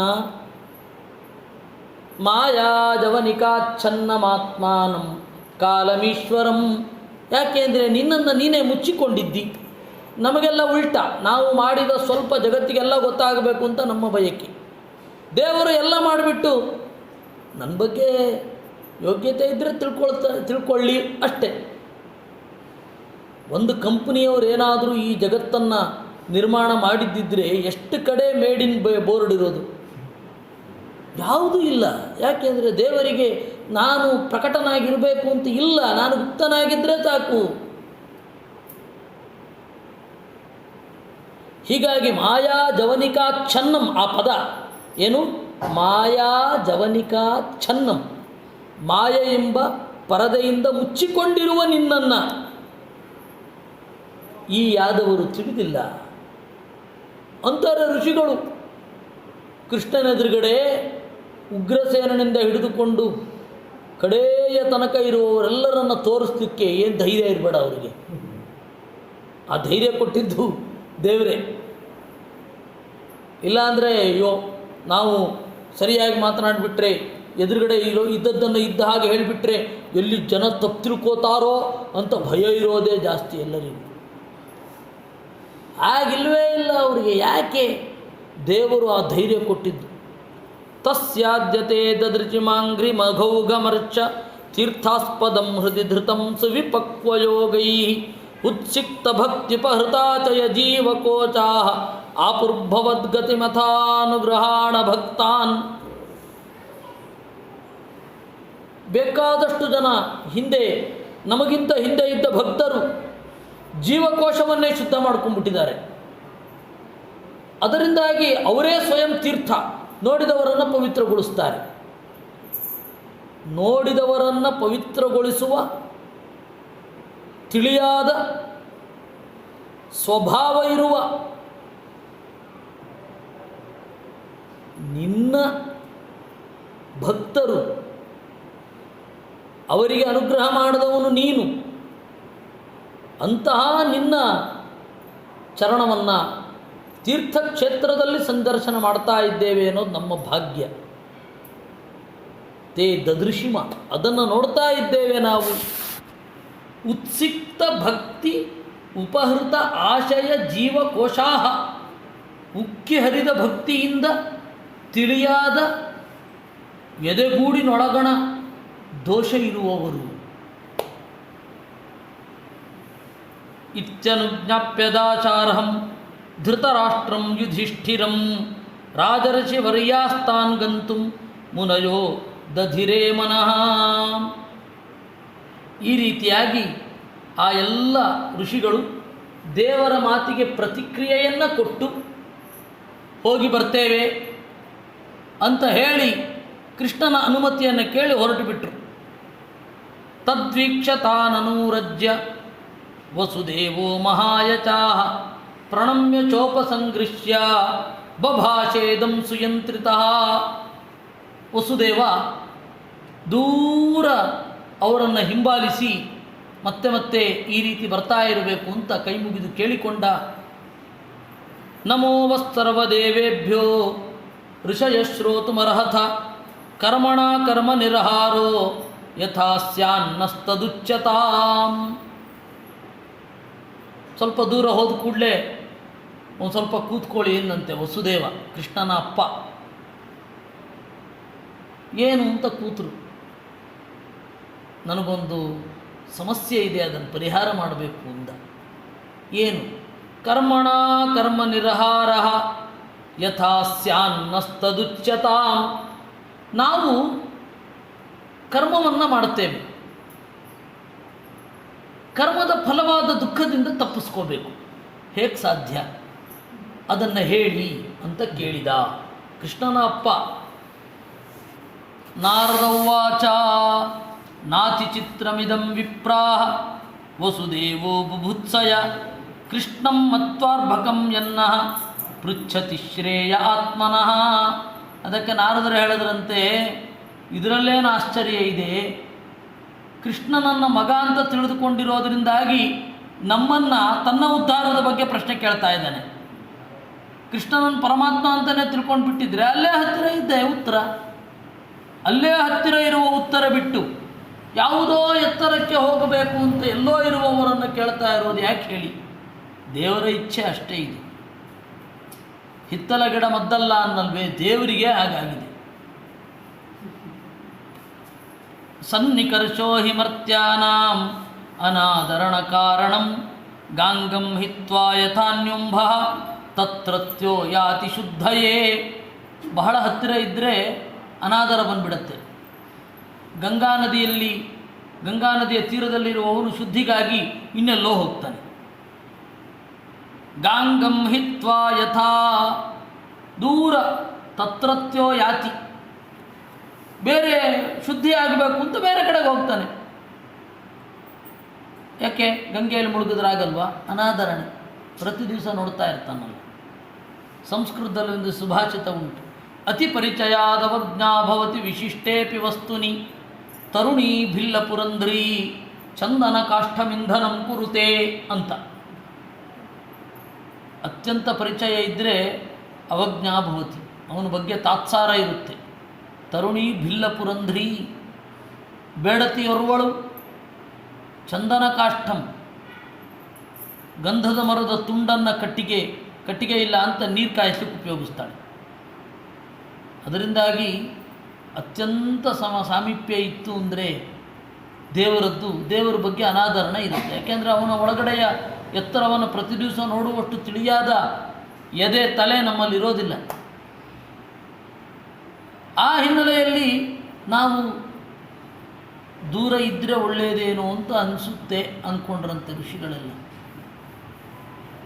ಮಾಯಾ ಜವನಿಕಾಚ್ಛನ್ನಮಾತ್ಮಾನಂ ಕಾಲಮೀಶ್ವರಂ. ಯಾಕೆಂದರೆ ನಿನ್ನನ್ನು ನೀನೇ ಮುಚ್ಚಿಕೊಂಡಿದ್ದಿ. ನಮಗೆಲ್ಲ ಉಲ್ಟಾ, ನಾವು ಮಾಡಿದ ಸ್ವಲ್ಪ ಜಗತ್ತಿಗೆಲ್ಲ ಗೊತ್ತಾಗಬೇಕು ಅಂತ ನಮ್ಮ ಬಯಕೆ. ದೇವರು ಎಲ್ಲ ಮಾಡಿಬಿಟ್ಟು ನನ್ನ ಬಗ್ಗೆ ಯೋಗ್ಯತೆ ಇದ್ದರೆ ತಿಳ್ಕೊಳ್ಳಿ ಅಷ್ಟೇ. ಒಂದು ಕಂಪ್ನಿಯವರು ಏನಾದರೂ ಈ ಜಗತ್ತನ್ನು ನಿರ್ಮಾಣ ಮಾಡಿದ್ದಿದ್ರೆ ಎಷ್ಟು ಕಡೆ ಮೇಡ್ ಇನ್ ಬೋರ್ಡ್ ಇರೋದು? ಯಾವುದೂ ಇಲ್ಲ. ಯಾಕೆಂದರೆ ದೇವರಿಗೆ ನಾನು ಪ್ರಕಟನಾಗಿರಬೇಕು ಅಂತ ಇಲ್ಲ, ನಾನು ಗುಪ್ತನಾಗಿದ್ದರೆ ಸಾಕು. ಹೀಗಾಗಿ ಮಾಯಾ ಜವನಿಕಾಚ್ಛನ್ನಂ, ಆ ಪದ ಏನು? ಮಾಯಾ ಜವನಿಕಾಚ್ಛನ್ನಂ, ಮಾಯ ಎಂಬ ಪರದೆಯಿಂದ ಮುಚ್ಚಿಕೊಂಡಿರುವ ನಿನ್ನನ್ನು ಈ ಯಾದವರು ತಿಳಿದಿಲ್ಲ ಅಂತಾರೆ ಋಷಿಗಳು. ಕೃಷ್ಣನೆದುರುಗಡೆ ಉಗ್ರಸೇನನಿಂದ ಹಿಡಿದುಕೊಂಡು ಕಡೆಯ ತನಕ ಇರುವವರೆಲ್ಲರನ್ನು ತೋರಿಸ್ಲಿಕ್ಕೆ ಏನು ಧೈರ್ಯ ಇರಬೇಡ ಅವರಿಗೆ. ಆ ಧೈರ್ಯ ಕೊಟ್ಟಿದ್ದು ದೇವರೇ. ಇಲ್ಲಾಂದರೆ ಅಯ್ಯೋ ನಾವು ಸರಿಯಾಗಿ ಮಾತನಾಡಿಬಿಟ್ರೆ, ಎದುರುಗಡೆ ಇದ್ದದ್ದನ್ನು ಇದ್ದ ಹಾಗೆ ಹೇಳಿಬಿಟ್ರೆ ಎಲ್ಲಿ ಜನ ತಪ್ಪು ತಿಳ್ಕೋತಾರೋ ಅಂತ ಭಯ ಇರೋದೇ ಜಾಸ್ತಿ ಎಲ್ಲರಿಗೂ. ಆಗಿಲ್ವೇ ಇಲ್ಲ ಅವರಿಗೆ. ಯಾಕೆ? ದೇವರು ಆ ಧೈರ್ಯ ಕೊಟ್ಟಿದ್ದು. ತಸ್ಯಾದ್ಯತೆ ದದೃಚಿಮಾಂಗ್ರಿ ಮಘೌಘಮರ್ಚ ತೀರ್ಥಾಸ್ಪದಂ ಹೃದಯ ಧೃತಂ ಸುವಿಪಕ್ವಯೋಗೈ ಉತ್ಸಿಕ್ತ ಭಕ್ತಿಪಹೃತಾಚಯ ಜೀವಕೋಚಾ ಆಪುರ್ಭವದ್ಗತಿಮಥಾನುಗ್ರಹಾಣ ಭಕ್ತಾನ್. ಬೇಕಾದಷ್ಟು ಜನ ಹಿಂದೆ, ನಮಗಿಂತ ಹಿಂದೆ ಇದ್ದ ಭಕ್ತರು ಜೀವಕೋಶವನ್ನೇ ಶುದ್ಧ ಮಾಡ್ಕೊಂಡ್ಬಿಟ್ಟಿದ್ದಾರೆ. ಅದರಿಂದಾಗಿ ಅವರೇ ಸ್ವಯಂ ತೀರ್ಥ, ನೋಡಿದವರನ್ನು ಪವಿತ್ರಗೊಳಿಸ್ತಾರೆ. ನೋಡಿದವರನ್ನು ಪವಿತ್ರಗೊಳಿಸುವ ತಿಳಿಯಾದ ಸ್ವಭಾವ ಇರುವ ನಿನ್ನ ಭಕ್ತರು, ಅವರಿಗೆ ಅನುಗ್ರಹ ಮಾಡಿದವನು ನೀನು. ಅಂತಹ ನಿನ್ನ ಚರಣವನ್ನು ತೀರ್ಥಕ್ಷೇತ್ರದಲ್ಲಿ ಸಂದರ್ಶನ ಮಾಡ್ತಾ ಇದ್ದೇವೆ ಅನ್ನೋದು ನಮ್ಮ ಭಾಗ್ಯ. ತೇ ದದೃಶಿಮ, ಅದನ್ನು ನೋಡ್ತಾ ಇದ್ದೇವೆ ನಾವು. ಉತ್ಸಿಕ್ತ ಭಕ್ತಿ ಉಪಹೃತ ಆಶಯ ಜೀವಕೋಶಾಹ, ಉಕ್ಕಿ ಹರಿದ ಭಕ್ತಿಯಿಂದ ತಿಳಿಯಾದ ಎದೆಗೂಡಿನೊಳಗಣ ದೋಷ ಇರುವವರು. ಇತ್ಯನುಜ್ಞಾಪ್ಯದಾಚಾರ್ಹಂ ಧೃತರಾಷ್ಟ್ರಂ ಯುಧಿಷ್ಠಿರಂ ರಾಜರ್ಷಿವರ್ಯಾಸ್ತಾನ್ ಗಂತುಂ ಮುನಯೋ ದಧಿರೇ ಮನಃ. ಈ ರೀತಿಯಾಗಿ ಆ ಎಲ್ಲ ಋಷಿಗಳು ದೇವರ ಮಾತಿಗೆ ಪ್ರತಿಕ್ರಿಯೆಯನ್ನು ಕೊಟ್ಟು ಹೋಗಿ ಬರ್ತೇವೆ ಅಂತ ಹೇಳಿ ಕೃಷ್ಣನ ಅನುಮತಿಯನ್ನು ಕೇಳಿ ಹೊರಟು ಬಿಟ್ಟರು. ತದ್ವೀಕ್ಷ ತಾನನೂರಜ್ಯ ವಸುದೇವೋ ಮಹಾಯಚಾಹ ಪ್ರಣಮ್ಯ ಚೋಪಸಂಗೃಶ್ಯ ಬಭಾಷೇದಂ ಸುಯಂತ್ರಿತಃ. ವಸುದೇವ ದೂರ ಅವರನ್ನು ಹಿಂಬಾಲಿಸಿ ಮತ್ತೆ ಮತ್ತೆ ಈ ರೀತಿ ಬರ್ತಾ ಇರಬೇಕು ಅಂತ ಕೈ ಮುಗಿದು ಕೇಳಿಕೊಂಡ. ನಮೋ ವಸ್ಸರ್ವದೇವೇಭ್ಯೋ ಋಷಯ ಶ್ರೋತುಮರ್ಹಥ ಕರ್ಮಣ ಕರ್ಮ ನಿರ್ಹಾರೋ ಯಥಾ ಸ್ಯಾನ್ನಸ್ತದುಚ್ಯತಾಂ. ಸ್ವಲ್ಪ ದೂರ ಹೋದ ಕೂಡಲೇ ಒಂದು ಸ್ವಲ್ಪ ಕೂತ್ಕೊಳ್ಳಿ ಎಂದಂತೆ ವಸುದೇವ, ಕೃಷ್ಣನ ಅಪ್ಪ. ಏನು ಅಂತ ಕೂತರು. ನನಗೊಂದು ಸಮಸ್ಯೆ ಇದೆ, ಅದನ್ನು ಪರಿಹಾರ ಮಾಡಬೇಕು ಅಂದ. ಏನು? ಕರ್ಮಣ ಕರ್ಮ ನಿರ್ಹಾರ ಯಥಾ ಸ್ಯಾನ್ನಸ್ತದುಚ್ಯತಾಂ. ನಾವು ಕರ್ಮವನ್ನು ಮಾಡುತ್ತೇವೆ, ಕರ್ಮದ ಫಲವಾದ ದುಃಖದಿಂದ ತಪ್ಪಿಸ್ಕೋಬೇಕು. ಹೇಗೆ ಸಾಧ್ಯ? ಅದನ್ನು ಹೇಳಿ ಅಂತ ಕೇಳಿದ ಕೃಷ್ಣನ ಅಪ್ಪ. ನಾರದೌವಾಚ ನಾತಿ ಚಿತ್ರಮಿದಂ ವಿಪ್ರಾಹ ವಸುದೇವೋ ಬುಭುತ್ಸಯ ಕೃಷ್ಣಂ ಮತ್ವಾರ್ಭಕಂ ಯನ್ನಃ ಪೃಚ್ಛತಿ ಶ್ರೇಯ ಆತ್ಮನಃ. ಅದಕ್ಕೆ ನಾರದರು ಹೇಳಿದ್ರಂತೆ, ಇದರಲ್ಲೇನು ಆಶ್ಚರ್ಯ ಇದೆ? ಕೃಷ್ಣನನ್ನ ಮಗ ಅಂತ ತಿಳಿದುಕೊಂಡಿರೋದ್ರಿಂದಾಗಿ ನಮ್ಮನ್ನು ತನ್ನ ಉದ್ಧಾರದ ಬಗ್ಗೆ ಪ್ರಶ್ನೆ ಕೇಳ್ತಾ ಇದ್ದಾನೆ. ಕೃಷ್ಣನನ್ನು ಪರಮಾತ್ಮ ಅಂತಲೇ ತಿಳ್ಕೊಂಡು ಬಿಟ್ಟಿದ್ರೆ ಅಲ್ಲೇ ಹತ್ತಿರ ಇದ್ದೆ ಉತ್ತರ. ಅಲ್ಲೇ ಹತ್ತಿರ ಇರುವ ಉತ್ತರ ಬಿಟ್ಟು ಯಾವುದೋ ಎತ್ತರಕ್ಕೆ ಹೋಗಬೇಕು ಅಂತ ಎಲ್ಲೋ ಇರುವವರನ್ನು ಕೇಳ್ತಾ ಇರೋದು ಯಾಕೆ ಹೇಳಿ? ದೇವರ ಇಚ್ಛೆ ಅಷ್ಟೇ ಇದೆ. ಹಿತ್ತಲ ಗಿಡ ಮದ್ದಲ್ಲ ಅನ್ನಲ್ವೇ, ದೇವರಿಗೆ ಹಾಗಾಗಿದೆ. ಸನ್ನಿಕರ್ಷೋ ಹಿ ಮರ್ತ್ಯಾನಾಂ ಅನಾದರಣ ಕಾರಣಂ ಗಾಂಗಂ ಹಿತ್ವಾ ಯಥಾನ್ಯುಂಭ ತತ್ರತ್ಯೋ ಯಾತಿ ಶುದ್ಧಯೇ. ಬಹಳ ಹತ್ತಿರ ಇದ್ದರೆ ಅನಾದರ ಬಂದ್ಬಿಡತ್ತೆ. ಗಂಗಾ ನದಿಯ ತೀರದಲ್ಲಿರುವವನು ಶುದ್ಧಿಗಾಗಿ ಇನ್ನೆಲ್ಲೋ ಹೋಗ್ತಾನೆ. ಗಾಂಗಂ ಹಿತ್ವಾ ಯಥಾ ದೂರ ತತ್ರತ್ಯೋ ಯಾತಿ. ಬೇರೆ ಶುದ್ಧಿ ಆಗಬೇಕು ಅಂತ ಬೇರೆ ಕಡೆಗೆ ಹೋಗ್ತಾನೆ. ಯಾಕೆ? ಗಂಗೆಯಲ್ಲಿ ಮುಳುಗಿದ್ರಾಗಲ್ವಾ? ಅನಾದರಣೆ. ಪ್ರತಿ ದಿವಸ ನೋಡ್ತಾ ಇರ್ತಾನಲ್ಲ. ಸಂಸ್ಕೃತದಲ್ಲಿ ಒಂದು ಸುಭಾಷಿತ ಉಂಟು, ಅತಿ ಪರಿಚಯಾದವಜ್ಞಾ ಭವತಿ ವಿಶಿಷ್ಟೇಪಿ ವಸ್ತುನಿ ತರುಣೀ ಭಿಲ್ಲ ಪುರಂಧ್ರೀ ಚಂದನ ಕಾಷ್ಠಮಿಂಧನಂ ಕುರುತೆ ಅಂತ. ಅತ್ಯಂತ ಪರಿಚಯ ಇದ್ದರೆ ಅವಜ್ಞಾ ಭವತಿ, ಅವನ ಬಗ್ಗೆ ತಾತ್ಸಾರ ಇರುತ್ತೆ. ತರುಣಿ ಭಿಲ್ಲ ಪುರಂಧ್ರಿ, ಬೇಡತಿಯೊರ್ವಳು. ಚಂದನ ಕಾಷ್ಠಂ, ಗಂಧದ ಮರದ ತುಂಡನ್ನು ಕಟ್ಟಿಗೆ ಇಲ್ಲ ಅಂತ ನೀರು ಕಾಯಿಸಲಿಕ್ಕೆ ಉಪಯೋಗಿಸ್ತಾಳೆ. ಅದರಿಂದಾಗಿ ಅತ್ಯಂತ ಸಾಮೀಪ್ಯ ಇತ್ತು ಅಂದರೆ ದೇವರ ಬಗ್ಗೆ ಅನಾದರಣ ಇರುತ್ತೆ. ಯಾಕೆಂದರೆ ಅವನ ಒಳಗಡೆಯ ಎತ್ತರವನ್ನು ಪ್ರತಿ ದಿವಸ ನೋಡುವಷ್ಟು ತಿಳಿಯಾದ ಎದೆ ತಲೆ ನಮ್ಮಲ್ಲಿರೋದಿಲ್ಲ. ಆ ಹಿನ್ನೆಲೆಯಲ್ಲಿ ನಾವು ದೂರ ಇದ್ದರೆ ಒಳ್ಳೆಯದೇನೋ ಅಂತ ಅನಿಸುತ್ತೆ ಅಂದ್ಕೊಂಡ್ರಂತೆ ಋಷಿಗಳೆಲ್ಲ.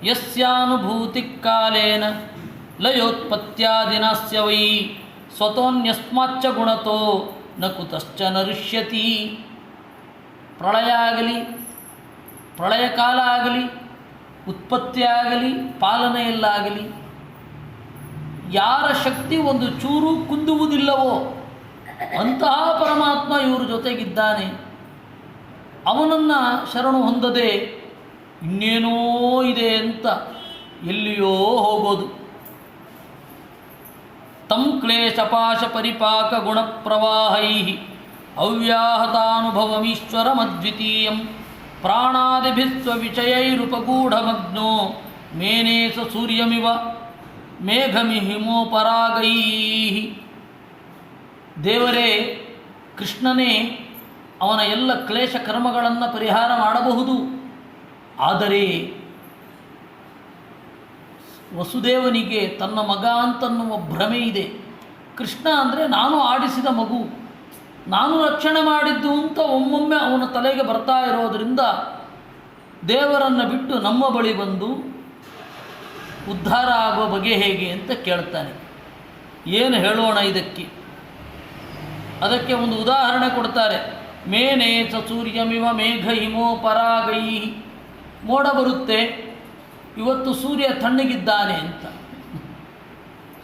ಯಸ್ಯಾನುಭೂತಿ ಕಾಲೇನ ಲಯೋತ್ಪತ್ಯಾದಿನಾಸ್ಯ ವೈ ಸ್ವತೋನ್ಯಸ್ಮಾಚ್ಚ ಗುಣತೋ ನ ಕುತಶ್ಚ ನರುಷ್ಯತಿ. ಪ್ರಳಯ ಆಗಲಿ, ಪ್ರಳಯ ಕಾಲ ಆಗಲಿ, ಉತ್ಪತ್ತಿ ಆಗಲಿ, ಪಾಲನೆಯಲ್ಲಾಗಲಿ ಯಾರ ಶಕ್ತಿ ಒಂದು ಚೂರು ಕುಂದುವುದಿಲ್ಲವೋ ಅಂತಹ ಪರಮಾತ್ಮ ಇವ್ರ ಜೊತೆಗಿದ್ದಾನೆ. ಅವನನ್ನು ಶರಣು ಹೊಂದದೆ ಇನ್ನೇನೋ ಇದೆ ಅಂತ ಎಲ್ಲಿಯೋ ಹೋಗೋದು. ತಂ ಕ್ಲೇಶಪಾಶ ಪರಿಪಾಕ ಗುಣಪ್ರವಾಹೈ ಅವ್ಯಾಹತಾನುಭವಮೀಶ್ವರಮದ್ವಿತೀಯಂ ಪ್ರಾಣಾದಿಭಿಸ್ವ ವಿಷಯೈರುಪಗೂಢಮಗ್ನೋ ಮೇನೇ ಸ ಸೂರ್ಯಮಿವ ಮೇಘಮಿಹಿಮೋಪರಾಗೈ. ದೇವರೇ, ಕೃಷ್ಣನೇ ಅವನ ಎಲ್ಲ ಕ್ಲೇಶ ಕರ್ಮಗಳನ್ನು ಪರಿಹಾರ ಮಾಡಬಹುದು. ಆದರೆ ವಸುದೇವನಿಗೆ ತನ್ನ ಮಗ ಅಂತನ್ನುವ ಭ್ರಮೆ ಇದೆ. ಕೃಷ್ಣ ಅಂದರೆ ನಾನು ಆಡಿಸಿದ ಮಗು, ನಾನು ರಕ್ಷಣೆ ಮಾಡಿದ್ದು ಅಂತ ಒಮ್ಮೊಮ್ಮೆ ಅವನ ತಲೆಗೆ ಬರ್ತಾ ಇರೋದರಿಂದ ದೇವರನ್ನು ಬಿಟ್ಟು ನಮ್ಮ ಬಳಿ ಬಂದು ಉದ್ಧಾರ ಆಗುವ ಬಗೆ ಹೇಗೆ ಅಂತ ಕೇಳ್ತಾನೆ. ಏನು ಹೇಳೋಣ ಇದಕ್ಕೆ? ಅದಕ್ಕೆ ಒಂದು ಉದಾಹರಣೆ ಕೊಡ್ತಾರೆ. ಮೇನೆ ಚ ಸೂರ್ಯಮಿವ ಮೇಘ ಹಿಮೋ ಪರಾಗೈ. ಮೋಡ ಬರುತ್ತೆ, ಇವತ್ತು ಸೂರ್ಯ ತಣ್ಣಗಿದ್ದಾನೆ ಅಂತ.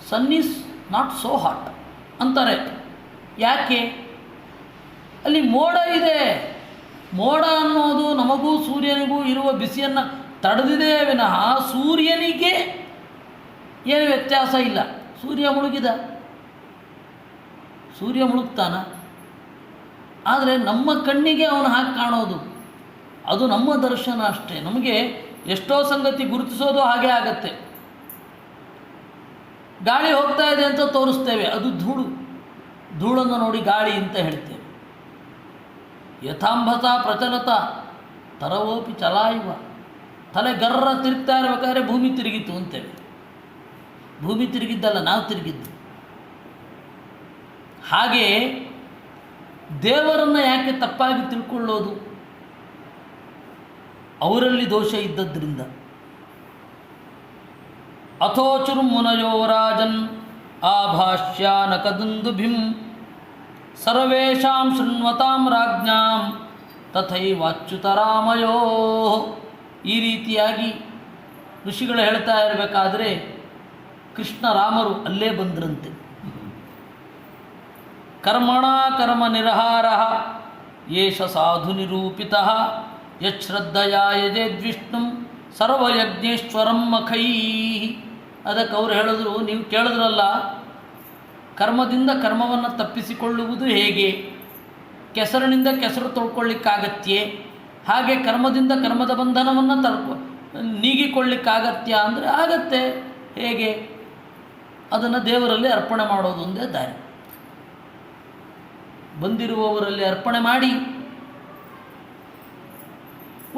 ಸನ್ ಈಸ್ ನಾಟ್ ಸೋ ಹಾಟ್ ಅಂತಾರೆ. ಯಾಕೆ? ಅಲ್ಲಿ ಮೋಡ ಇದೆ. ಮೋಡ ಅನ್ನೋದು ನಮಗೂ ಸೂರ್ಯನಿಗೂ ಇರುವ ಬಿಸಿಯನ್ನು ತಡೆದಿದೆ ವಿನಃ ಸೂರ್ಯನಿಗೆ ಏನು ವ್ಯತ್ಯಾಸ ಇಲ್ಲ. ಸೂರ್ಯ ಮುಳುಗಿದ, ಸೂರ್ಯ ಮುಳುಗ್ತಾನ, ಆದರೆ ನಮ್ಮ ಕಣ್ಣಿಗೆ ಅವನು ಹಾಗೆ ಕಾಣೋದು, ಅದು ನಮ್ಮ ದರ್ಶನ ಅಷ್ಟೇ. ನಮಗೆ ಎಷ್ಟೋ ಸಂಗತಿ ಗುರುತಿಸೋದು ಹಾಗೆ ಆಗತ್ತೆ. ಗಾಳಿ ಹೋಗ್ತಾ ಇದೆ ಅಂತ ತೋರಿಸ್ತೇವೆ, ಅದು ಧೂಳು, ಧೂಳನ್ನು ನೋಡಿ ಗಾಳಿ ಅಂತ ಹೇಳ್ತೇವೆ. ಯಥಾಂಭತ ಪ್ರಚಲತ ತರವೋಪಿ ಚಲಾಯುವ. ತಲೆ ಗರ್ರ ತಿರುಗ್ತಾ ಇರಬೇಕಾದ್ರೆ ಭೂಮಿ ತಿರುಗಿತು ಅಂತೇವೆ. ಭೂಮಿ ತಿರುಗಿದ್ದಲ್ಲ, ನಾವು ತಿರುಗಿದ್ದು. ಹಾಗೆ ದೇವರನ್ನು ಯಾಕೆ ತಪ್ಪಾಗಿ ತಿಳ್ಕೊಳ್ಳೋದು? ಅವರಲ್ಲಿ ದೋಷ ಇದ್ದದ್ರಿಂದ. ಅಥೋಚುರ್ಮುನಯೋ ರಾಜನ್ ಆಭಾಷ್ಯಾನಕದುಂದುಭಿಂ ಸರ್ವೇಷಾಂ ಶೃಣ್ವತಾಂ ರಾಜ್ಞಾಂ ತಥೈವಾಚ್ಯುತರಾಮಯೋ. ಈ ರೀತಿಯಾಗಿ ಋಷಿಗಳು ಹೇಳ್ತಾ ಇರಬೇಕಾದ್ರೆ ಕೃಷ್ಣ ರಾಮರು ಅಲ್ಲೇ ಬಂದ್ರಂತೆ. ಕರ್ಮಣ ಕರ್ಮ ನಿರಹಾರ ಯೇಷ ಸಾಧು ನಿರೂಪಿತ ಯಶ್ರದ್ಧಯಾ ಯಜೇದ್ವಿಷ್ಣು ಸರ್ವಯಜ್ಞೇಶ್ವರಂ ಮಖೈ. ಅದಕ್ಕೆ ಅವರು ಹೇಳಿದ್ರು, ನೀವು ಕೇಳಿದ್ರಲ್ಲ, ಕರ್ಮದಿಂದ ಕರ್ಮವನ್ನು ತಪ್ಪಿಸಿಕೊಳ್ಳುವುದು ಹೇಗೆ? ಕೆಸರಿನಿಂದ ಕೆಸರು ತೊಳ್ಕೊಳ್ಳಿಕ್ಕಾಗತ್ಯೆ? ಹಾಗೆ ಕರ್ಮದಿಂದ ಕರ್ಮದ ಬಂಧನವನ್ನು ನೀಗಿಕೊಳ್ಳಿಕ್ಕಾಗತ್ಯ ಅಂದರೆ ಆಗತ್ತೆ. ಹೇಗೆ? ಅದನ್ನು ದೇವರಲ್ಲಿ ಅರ್ಪಣೆ ಮಾಡೋದು ಒಂದೇ ದಾರಿ. ಬಂದಿರುವವರಲ್ಲಿ ಅರ್ಪಣೆ ಮಾಡಿ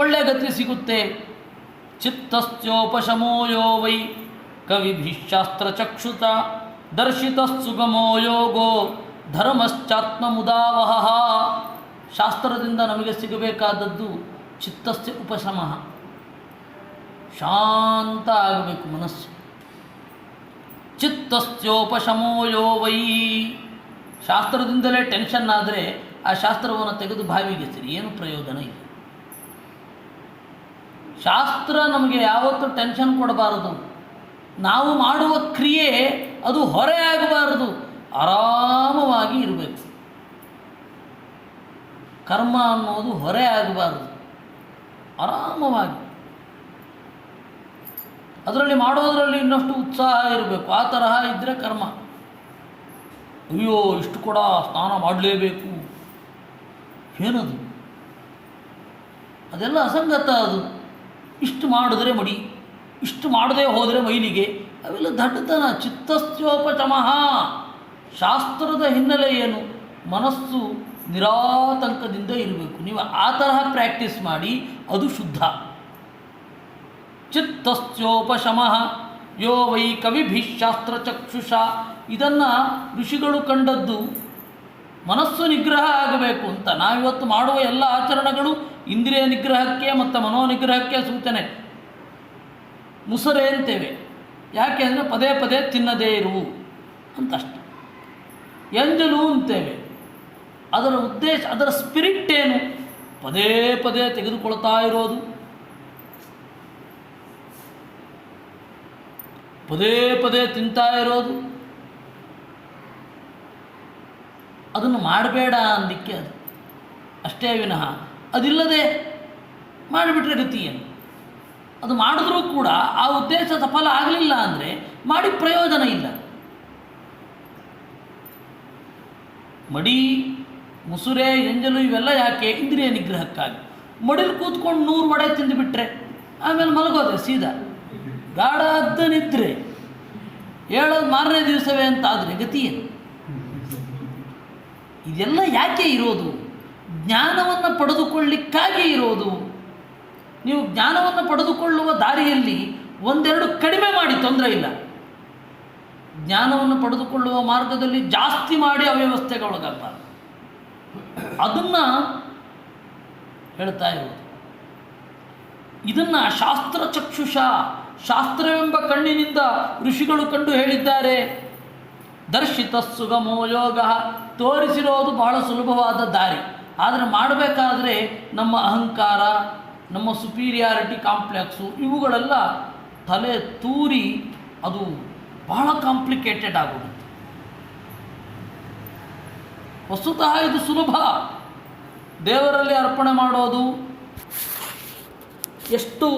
ಒಳ್ಳೆ ಗತಿ ಸಿಗುತ್ತೆ. ಚಿತ್ತಸ್ಯೋಪಶಮೋ ಯೋ ವೈ ಕವಿಭಿಶಾಸ್ತ್ರಚಕ್ಷುತ ದರ್ಶಿತಸ್ಸುಗಮೋ ಯೋಗೋ ಧರ್ಮಶ್ಚಾತ್ಮಮುದಾವಹ. ಶಾಸ್ತ್ರದಿಂದ ನಮಗೆ ಸಿಗಬೇಕಾದದ್ದು ಚಿತ್ತಸ್ಯ ಉಪಶಮಃ, ಶಾಂತ ಆಗಬೇಕು ಮನಸ್ಸು. ಚಿತ್ತಸ್ಯೋಪಶಮೋ ಯೋ ವೈ. ಶಾಸ್ತ್ರದಿಂದಲೇ ಟೆನ್ಷನ್ ಆದರೆ ಆ ಶಾಸ್ತ್ರವನ್ನು ತೆಗೆದು ಬಾವಿಗೆ ಸರಿ, ಏನು ಪ್ರಯೋಜನ ಇಲ್ಲ. ಶಾಸ್ತ್ರ ನಮಗೆ ಯಾವತ್ತೂ ಟೆನ್ಷನ್ ಕೊಡಬಾರದು. ನಾವು ಮಾಡುವ ಕ್ರಿಯೆ ಅದು ಹೊರೆ ಆಗಬಾರದು, ಆರಾಮವಾಗಿ ಇರಬೇಕು. ಕರ್ಮ ಅನ್ನೋದು ಹೊರೆ ಆಗಬಾರದು, ಆರಾಮವಾಗಿ ಅದರಲ್ಲಿ ಮಾಡೋದರಲ್ಲಿ ಇನ್ನಷ್ಟು ಉತ್ಸಾಹ ಇರಬೇಕು. ಆ ತರಹ ಇದ್ದರೆ ಕರ್ಮ. ಅಯ್ಯೋ ಇಷ್ಟು ಕೂಡ ಸ್ನಾನ ಮಾಡಲೇಬೇಕು, ಏನದು? ಅದೆಲ್ಲ ಅಸಂಗತ. ಅದು ಇಷ್ಟು ಮಾಡಿದ್ರೆ ಮಡಿ, ಇಷ್ಟು ಮಾಡದೆ ಹೋದರೆ ಮೈಲಿಗೆ, ಅವೆಲ್ಲ ದಡ್ಡತನ. ಚಿತ್ತಸ್ಯೋಪಶಮಃ. ಶಾಸ್ತ್ರದ ಹಿನ್ನೆಲೆ ಏನು? ಮನಸ್ಸು ನಿರಾತಂಕದಿಂದ ಇರಬೇಕು. ನೀವು ಆ ತರಹ ಪ್ರಾಕ್ಟೀಸ್ ಮಾಡಿ, ಅದು ಶುದ್ಧ. ಚಿತ್ತಸ್ಯೋಪಶಮಃ ಯೋ ವೈ ಕವಿಭಿಶಾಸ್ತ್ರಚಕ್ಷುಷ. ಇದನ್ನು ಋಷಿಗಳು ಕಂಡದ್ದು ಮನಸ್ಸು ನಿಗ್ರಹ ಆಗಬೇಕು ಅಂತ. ನಾವಿವತ್ತು ಮಾಡುವ ಎಲ್ಲ ಆಚರಣೆಗಳು ಇಂದ್ರಿಯ ನಿಗ್ರಹಕ್ಕೆ ಮತ್ತು ಮನೋನಿಗ್ರಹಕ್ಕೆ ಸೂಚನೆ. ಮುಸರೆ ಅಂತೇವೆ, ಯಾಕೆ ಅಂದರೆ ಪದೇ ಪದೇ ತಿನ್ನದೇ ಇರು ಅಂತಷ್ಟೆ. ಎಂಜಲು ಅಂತೇವೆ, ಅದರ ಉದ್ದೇಶ, ಅದರ ಸ್ಪಿರಿಟ್ ಏನು? ಪದೇ ಪದೇ ತೆಗೆದುಕೊಳ್ತಾ ಇರೋದು, ಪದೇ ಪದೇ ತಿಂತಾ ಇರೋದು. ಅದನ್ನು ಮಾಡಬೇಡ ಅಂದಿಕ್ಕೆ ಅದು ಅಷ್ಟೇ ವಿನಃ ಅದಿಲ್ಲದೆ ಮಾಡಿಬಿಟ್ರೆ ಗತಿ ಏನು? ಅದು ಮಾಡಿದ್ರೂ ಕೂಡ ಆ ಉದ್ದೇಶ ಸಫಲ ಆಗಲಿಲ್ಲ ಅಂದರೆ ಮಾಡಿ ಪ್ರಯೋಜನ ಇಲ್ಲ. ಮಡಿ, ಮುಸುರೆ, ಎಂಜಲು ಇವೆಲ್ಲ ಯಾಕೆ? ಇಂದ್ರಿಯ ನಿಗ್ರಹಕ್ಕಾಗಿ. ಮಡಿಲು ಕೂತ್ಕೊಂಡು 100 ವಡೆ ತಿಂದುಬಿಟ್ರೆ ಆಮೇಲೆ ಮಲಗೋದೆ ಸೀದಾ, ಗಾಢ ಅದ್ದ ನಿದ್ರೆ, ಹೇಳೋದು ಮಾರನೇ ದಿವಸವೇ ಅಂತ ಆದರೆ ಗತಿ ಏನು? ಇದೆಲ್ಲ ಯಾಕೆ ಇರೋದು? ಜ್ಞಾನವನ್ನು ಪಡೆದುಕೊಳ್ಳಿಕ್ಕಾಗಿ ಇರೋದು. ನೀವು ಜ್ಞಾನವನ್ನು ಪಡೆದುಕೊಳ್ಳುವ ದಾರಿಯಲ್ಲಿ ಒಂದೆರಡು ಕಡಿಮೆ ಮಾಡಿ, ತೊಂದರೆ ಇಲ್ಲ. ಜ್ಞಾನವನ್ನು ಪಡೆದುಕೊಳ್ಳುವ ಮಾರ್ಗದಲ್ಲಿ ಜಾಸ್ತಿ ಮಾಡಿ ಅವ್ಯವಸ್ಥೆಗೆ ಒಳಗಾಗಬಾರ್ದು. ಅದನ್ನು ಹೇಳ್ತಾ ಇರೋದು. ಇದನ್ನು ಶಾಸ್ತ್ರಚಕ್ಷುಷ, ಶಾಸ್ತ್ರವೆಂಬ ಕಣ್ಣಿನಿಂದ ಋಷಿಗಳು ಕಂಡು ಹೇಳಿದ್ದಾರೆ. ದರ್ಶಿತ ಸುಗಮೋ ಯೋಗ, ತೋರಿಸಿರೋದು ಬಹಳ ಸುಲಭವಾದ ದಾರಿ. ಆದರೆ ಮಾಡಬೇಕಾದ್ರೆ ನಮ್ಮ ಅಹಂಕಾರ, ನಮ್ಮ ಸುಪೀರಿಯಾರಿಟಿ ಕಾಂಪ್ಲೆಕ್ಸು ಇವುಗಳೆಲ್ಲ ತಲೆ ತೂರಿ ಅದು ಬಹಳ ಕಾಂಪ್ಲಿಕೇಟೆಡ್ ಆಗೋಗುತ್ತೆ. ವಸ್ತುತಃ ಇದು ಸುಲಭ. ದೇವರಲ್ಲಿ ಅರ್ಪಣೆ ಮಾಡೋದು, ಎಷ್ಟು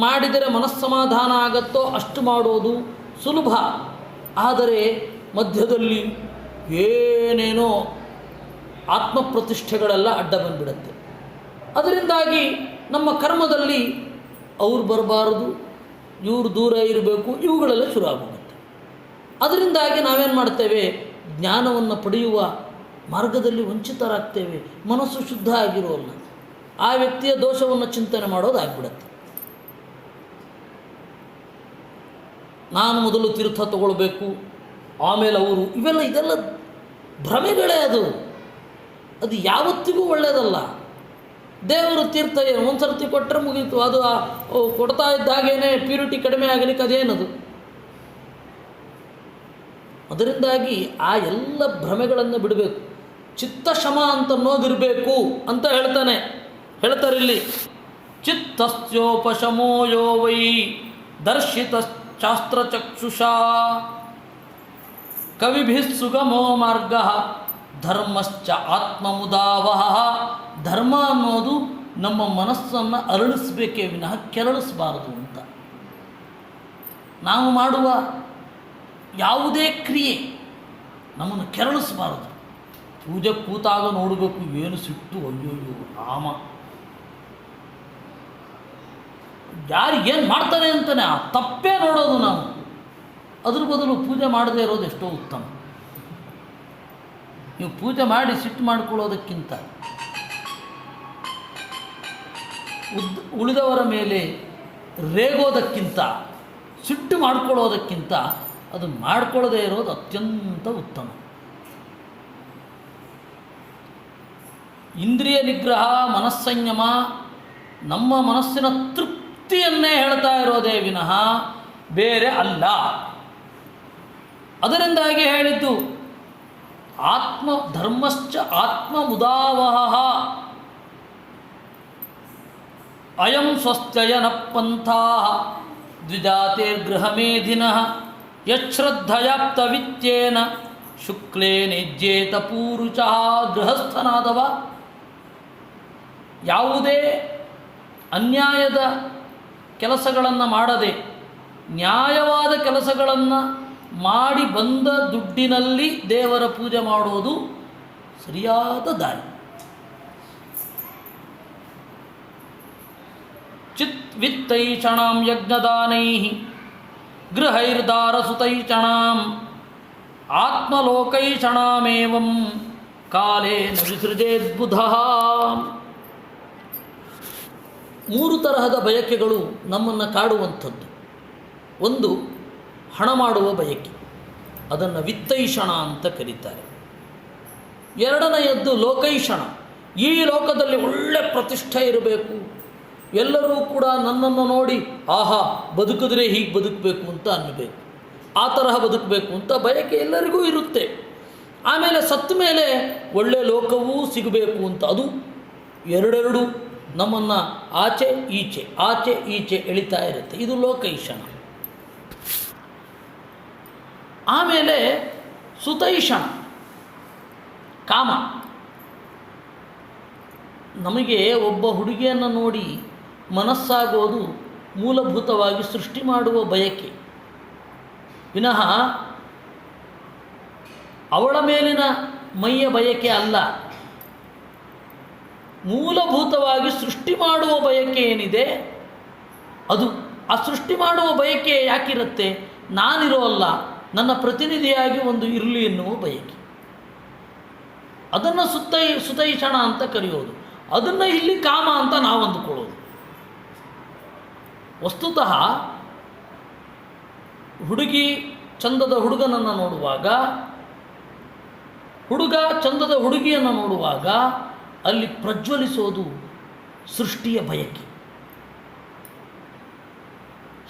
ಮಾಡಿದರೆ ಮನಸ್ಸಮಾಧಾನ ಆಗತ್ತೋ ಅಷ್ಟು ಮಾಡೋದು ಸುಲಭ. ಆದರೆ ಮಧ್ಯದಲ್ಲಿ ಏನೇನೋ ಆತ್ಮಪ್ರತಿಷ್ಠೆಗಳೆಲ್ಲ ಅಡ್ಡ ಬಂದುಬಿಡುತ್ತೆ. ಅದರಿಂದಾಗಿ ನಮ್ಮ ಕರ್ಮದಲ್ಲಿ ಅವ್ರು ಬರಬಾರದು, ಇವರು ದೂರ ಇರಬೇಕು, ಇವುಗಳೆಲ್ಲ ಶುರು ಆಗೋಗುತ್ತೆ. ಅದರಿಂದಾಗಿ ನಾವೇನು ಮಾಡ್ತೇವೆ, ಜ್ಞಾನವನ್ನು ಪಡೆಯುವ ಮಾರ್ಗದಲ್ಲಿ ವಂಚಿತರಾಗ್ತೇವೆ. ಮನಸ್ಸು ಶುದ್ಧ ಆಗಿರೋಲ್ಲ, ಆ ವ್ಯಕ್ತಿಯ ದೋಷವನ್ನು ಚಿಂತನೆ ಮಾಡೋದಾಗ್ಬಿಡುತ್ತೆ. ನಾನು ಮೊದಲು ತೀರ್ಥ ತಗೊಳ್ಬೇಕು, ಆಮೇಲೆ ಅವರು, ಇದೆಲ್ಲ ಭ್ರಮೆಗಳೇ. ಅದು ಯಾವತ್ತಿಗೂ ಒಳ್ಳೆಯದಲ್ಲ. ದೇವರು ತೀರ್ಥ ಏನು ಒಂದು ಸರ್ತಿ ಕೊಟ್ಟರೆ ಮುಗೀತು. ಅದು ಕೊಡ್ತಾ ಇದ್ದಾಗೇನೆ ಪ್ಯೂರಿಟಿ ಕಡಿಮೆ ಆಗಲಿಕ್ಕೆ ಅದೇನದು. ಅದರಿಂದಾಗಿ ಆ ಎಲ್ಲ ಭ್ರಮೆಗಳನ್ನು ಬಿಡಬೇಕು. ಚಿತ್ತಶಮ ಅಂತ ಅನ್ನೋದಿರಬೇಕು ಅಂತ ಹೇಳ್ತಾರೆ ಇಲ್ಲಿ. ಚಿತ್ತಸ್ಯೋಪಶಮೋ ಯೋ ವೈ ದರ್ಶಿತ ಶಾಸ್ತ್ರಚಕ್ಷುಷಾ ಕವಿಭಿಃ ಸುಗಮೋ ಮಾರ್ಗ ಧರ್ಮಶ್ಚ ಆತ್ಮಮುದಾವಹ. ಧರ್ಮ ಅನ್ನೋದು ನಮ್ಮ ಮನಸ್ಸನ್ನು ಅರಳಿಸಬೇಕೇ ವಿನಃ ಕೆರಳಿಸಬಾರದು ಅಂತ. ನಾವು ಮಾಡುವ ಯಾವುದೇ ಕ್ರಿಯೆ ನಮ್ಮನ್ನು ಕೆರಳಿಸಬಾರದು. ಪೂಜೆ ಕೂತಾಗ ನೋಡಬೇಕು, ಏನು ಸಿಟ್ಟು, ಅಯ್ಯೋಯ್ಯೋ ರಾಮ, ಯಾರು ಏನು ಮಾಡ್ತಾರೆ ಅಂತಾನೆ ಆ ತಪ್ಪೇ ನೋಡೋದು ನಾವು. ಅದ್ರ ಬದಲು ಪೂಜೆ ಮಾಡದೇ ಇರೋದು ಎಷ್ಟೋ ಉತ್ತಮ. ನೀವು ಪೂಜೆ ಮಾಡಿ ಸಿಟ್ಟು ಮಾಡಿಕೊಳ್ಳೋದಕ್ಕಿಂತ, ಉಳಿದವರ ಮೇಲೆ ರೇಗೋದಕ್ಕಿಂತ, ಸಿಟ್ಟು ಮಾಡಿಕೊಳ್ಳೋದಕ್ಕಿಂತ ಅದನ್ನು ಮಾಡಿಕೊಳ್ಳದೇ ಇರೋದು ಅತ್ಯಂತ ಉತ್ತಮ. ಇಂದ್ರಿಯ ನಿಗ್ರಹ, ಮನಸ್ಸಂಯಮ ನಮ್ಮ ಮನಸ್ಸಿನ ತೃಪ್ತಿಯನ್ನೇ ಹೇಳ್ತಾ ಇರೋದೇ ವಿನಃ ಬೇರೆ ಅಲ್ಲ. ಅದರಿಂದಾಗಿ ಹೇಳಿದ್ದು ಆತ್ಮ ಧರ್ಮಶ್ಚ ಆತ್ಮಮುದಾವಹ ಅಯಂ ಸ್ವಸ್ಥಯನ ಪಂಥಾ ದ್ವಿಜಾತಿರ್ಗೃಹಮೇಧಿನಃ ಯಶ್ರದ್ಧಯಾಪ್ತವಿತ್ಯೇನ ಶುಕ್ಲೇ ನಿಜ್ಯೇತ ಪೂರುಷಃ. ಗೃಹಸ್ಥನಾದವ ಯಾವುದೇ ಅನ್ಯಾಯದ ಕೆಲಸಗಳನ್ನು ಮಾಡದೆ ನ್ಯಾಯವಾದ ಕೆಲಸಗಳನ್ನು ಮಾಡಿ ಬಂದ ದುಡ್ಡಿನಲ್ಲಿ ದೇವರ ಪೂಜೆ ಮಾಡೋದು ಸರಿಯಾದ ದಾರಿ. ವಿತ್ತೈಷಣಾಂ ಯಜ್ಞದಾನೈ ಗೃಹೈರ್ದಾರಸುತೈಷಣಾಂ ಆತ್ಮಲೋಕೈಷಣಾಮೇವಂ ಕಾಲೇನ ವಿಸೃಜೇದ್ಬುಧಃ. 3 ತರಹದ ಬಯಕೆಗಳು ನಮ್ಮನ್ನು ಕಾಡುವಂಥದ್ದು. ಒಂದು ಹಣ ಮಾಡುವ ಬಯಕೆ, ಅದನ್ನು ವಿತ್ತೈಷಣ ಅಂತ ಕರೀತಾರೆ. ಎರಡನೆಯದ್ದು ಲೋಕೈಷಣ, ಈ ಲೋಕದಲ್ಲಿ ಒಳ್ಳೆ ಪ್ರತಿಷ್ಠೆ ಇರಬೇಕು, ಎಲ್ಲರೂ ಕೂಡ ನನ್ನನ್ನು ನೋಡಿ ಆಹಾ ಬದುಕಿದ್ರೆ ಹೀಗೆ ಬದುಕಬೇಕು ಅಂತ ಅನ್ನಬೇಕು, ಆ ತರಹ ಬದುಕಬೇಕು ಅಂತ ಬಯಕೆ ಎಲ್ಲರಿಗೂ ಇರುತ್ತೆ. ಆಮೇಲೆ ಸತ್ತ ಮೇಲೆ ಒಳ್ಳೆ ಲೋಕವೂ ಸಿಗಬೇಕು ಅಂತ, ಅದು ಎರಡೆರಡು ನಮ್ಮನ್ನು ಆಚೆ ಈಚೆ ಎಳಿತಾ ಇರುತ್ತೆ. ಇದು ಲೋಕೈಷಣ. ಆಮೇಲೆ ಸುತೈಷಣ, ಕಾಮ. ನಮಗೆ ಒಬ್ಬ ಹುಡುಗಿಯನ್ನು ನೋಡಿ ಮನಸ್ಸಾಗೋದು ಮೂಲಭೂತವಾಗಿ ಸೃಷ್ಟಿ ಮಾಡುವ ಬಯಕೆ ವಿನಃ ಅವಳ ಮೇಲಿನ ಮೈಯ ಬಯಕೆ ಅಲ್ಲ. ಮೂಲಭೂತವಾಗಿ ಸೃಷ್ಟಿ ಮಾಡುವ ಬಯಕೆ ಏನಿದೆ ಅದು. ಆ ಸೃಷ್ಟಿ ಮಾಡುವ ಬಯಕೆ ಯಾಕಿರುತ್ತೆ? ನಾನಿರೋಲ್ಲ, ನನ್ನ ಪ್ರತಿನಿಧಿಯಾಗಿ ಒಂದು ಇರಲಿ ಎನ್ನುವ ಬಯಕೆ. ಅದನ್ನು ಸುತೈಷಣ ಅಂತ ಕರೆಯೋದು. ಅದನ್ನು ಇಲ್ಲಿ ಕಾಮ ಅಂತ ನಾವು ಅಂದುಕೊಳ್ಳೋದು. ವಸ್ತುತಃ ಹುಡುಗಿ ಚಂದದ ಹುಡುಗನನ್ನು ನೋಡುವಾಗ, ಹುಡುಗ ಚಂದದ ಹುಡುಗಿಯನ್ನು ನೋಡುವಾಗ ಅಲ್ಲಿ ಪ್ರಜ್ವಲಿಸೋದು ಸೃಷ್ಟಿಯ ಬಯಕೆ.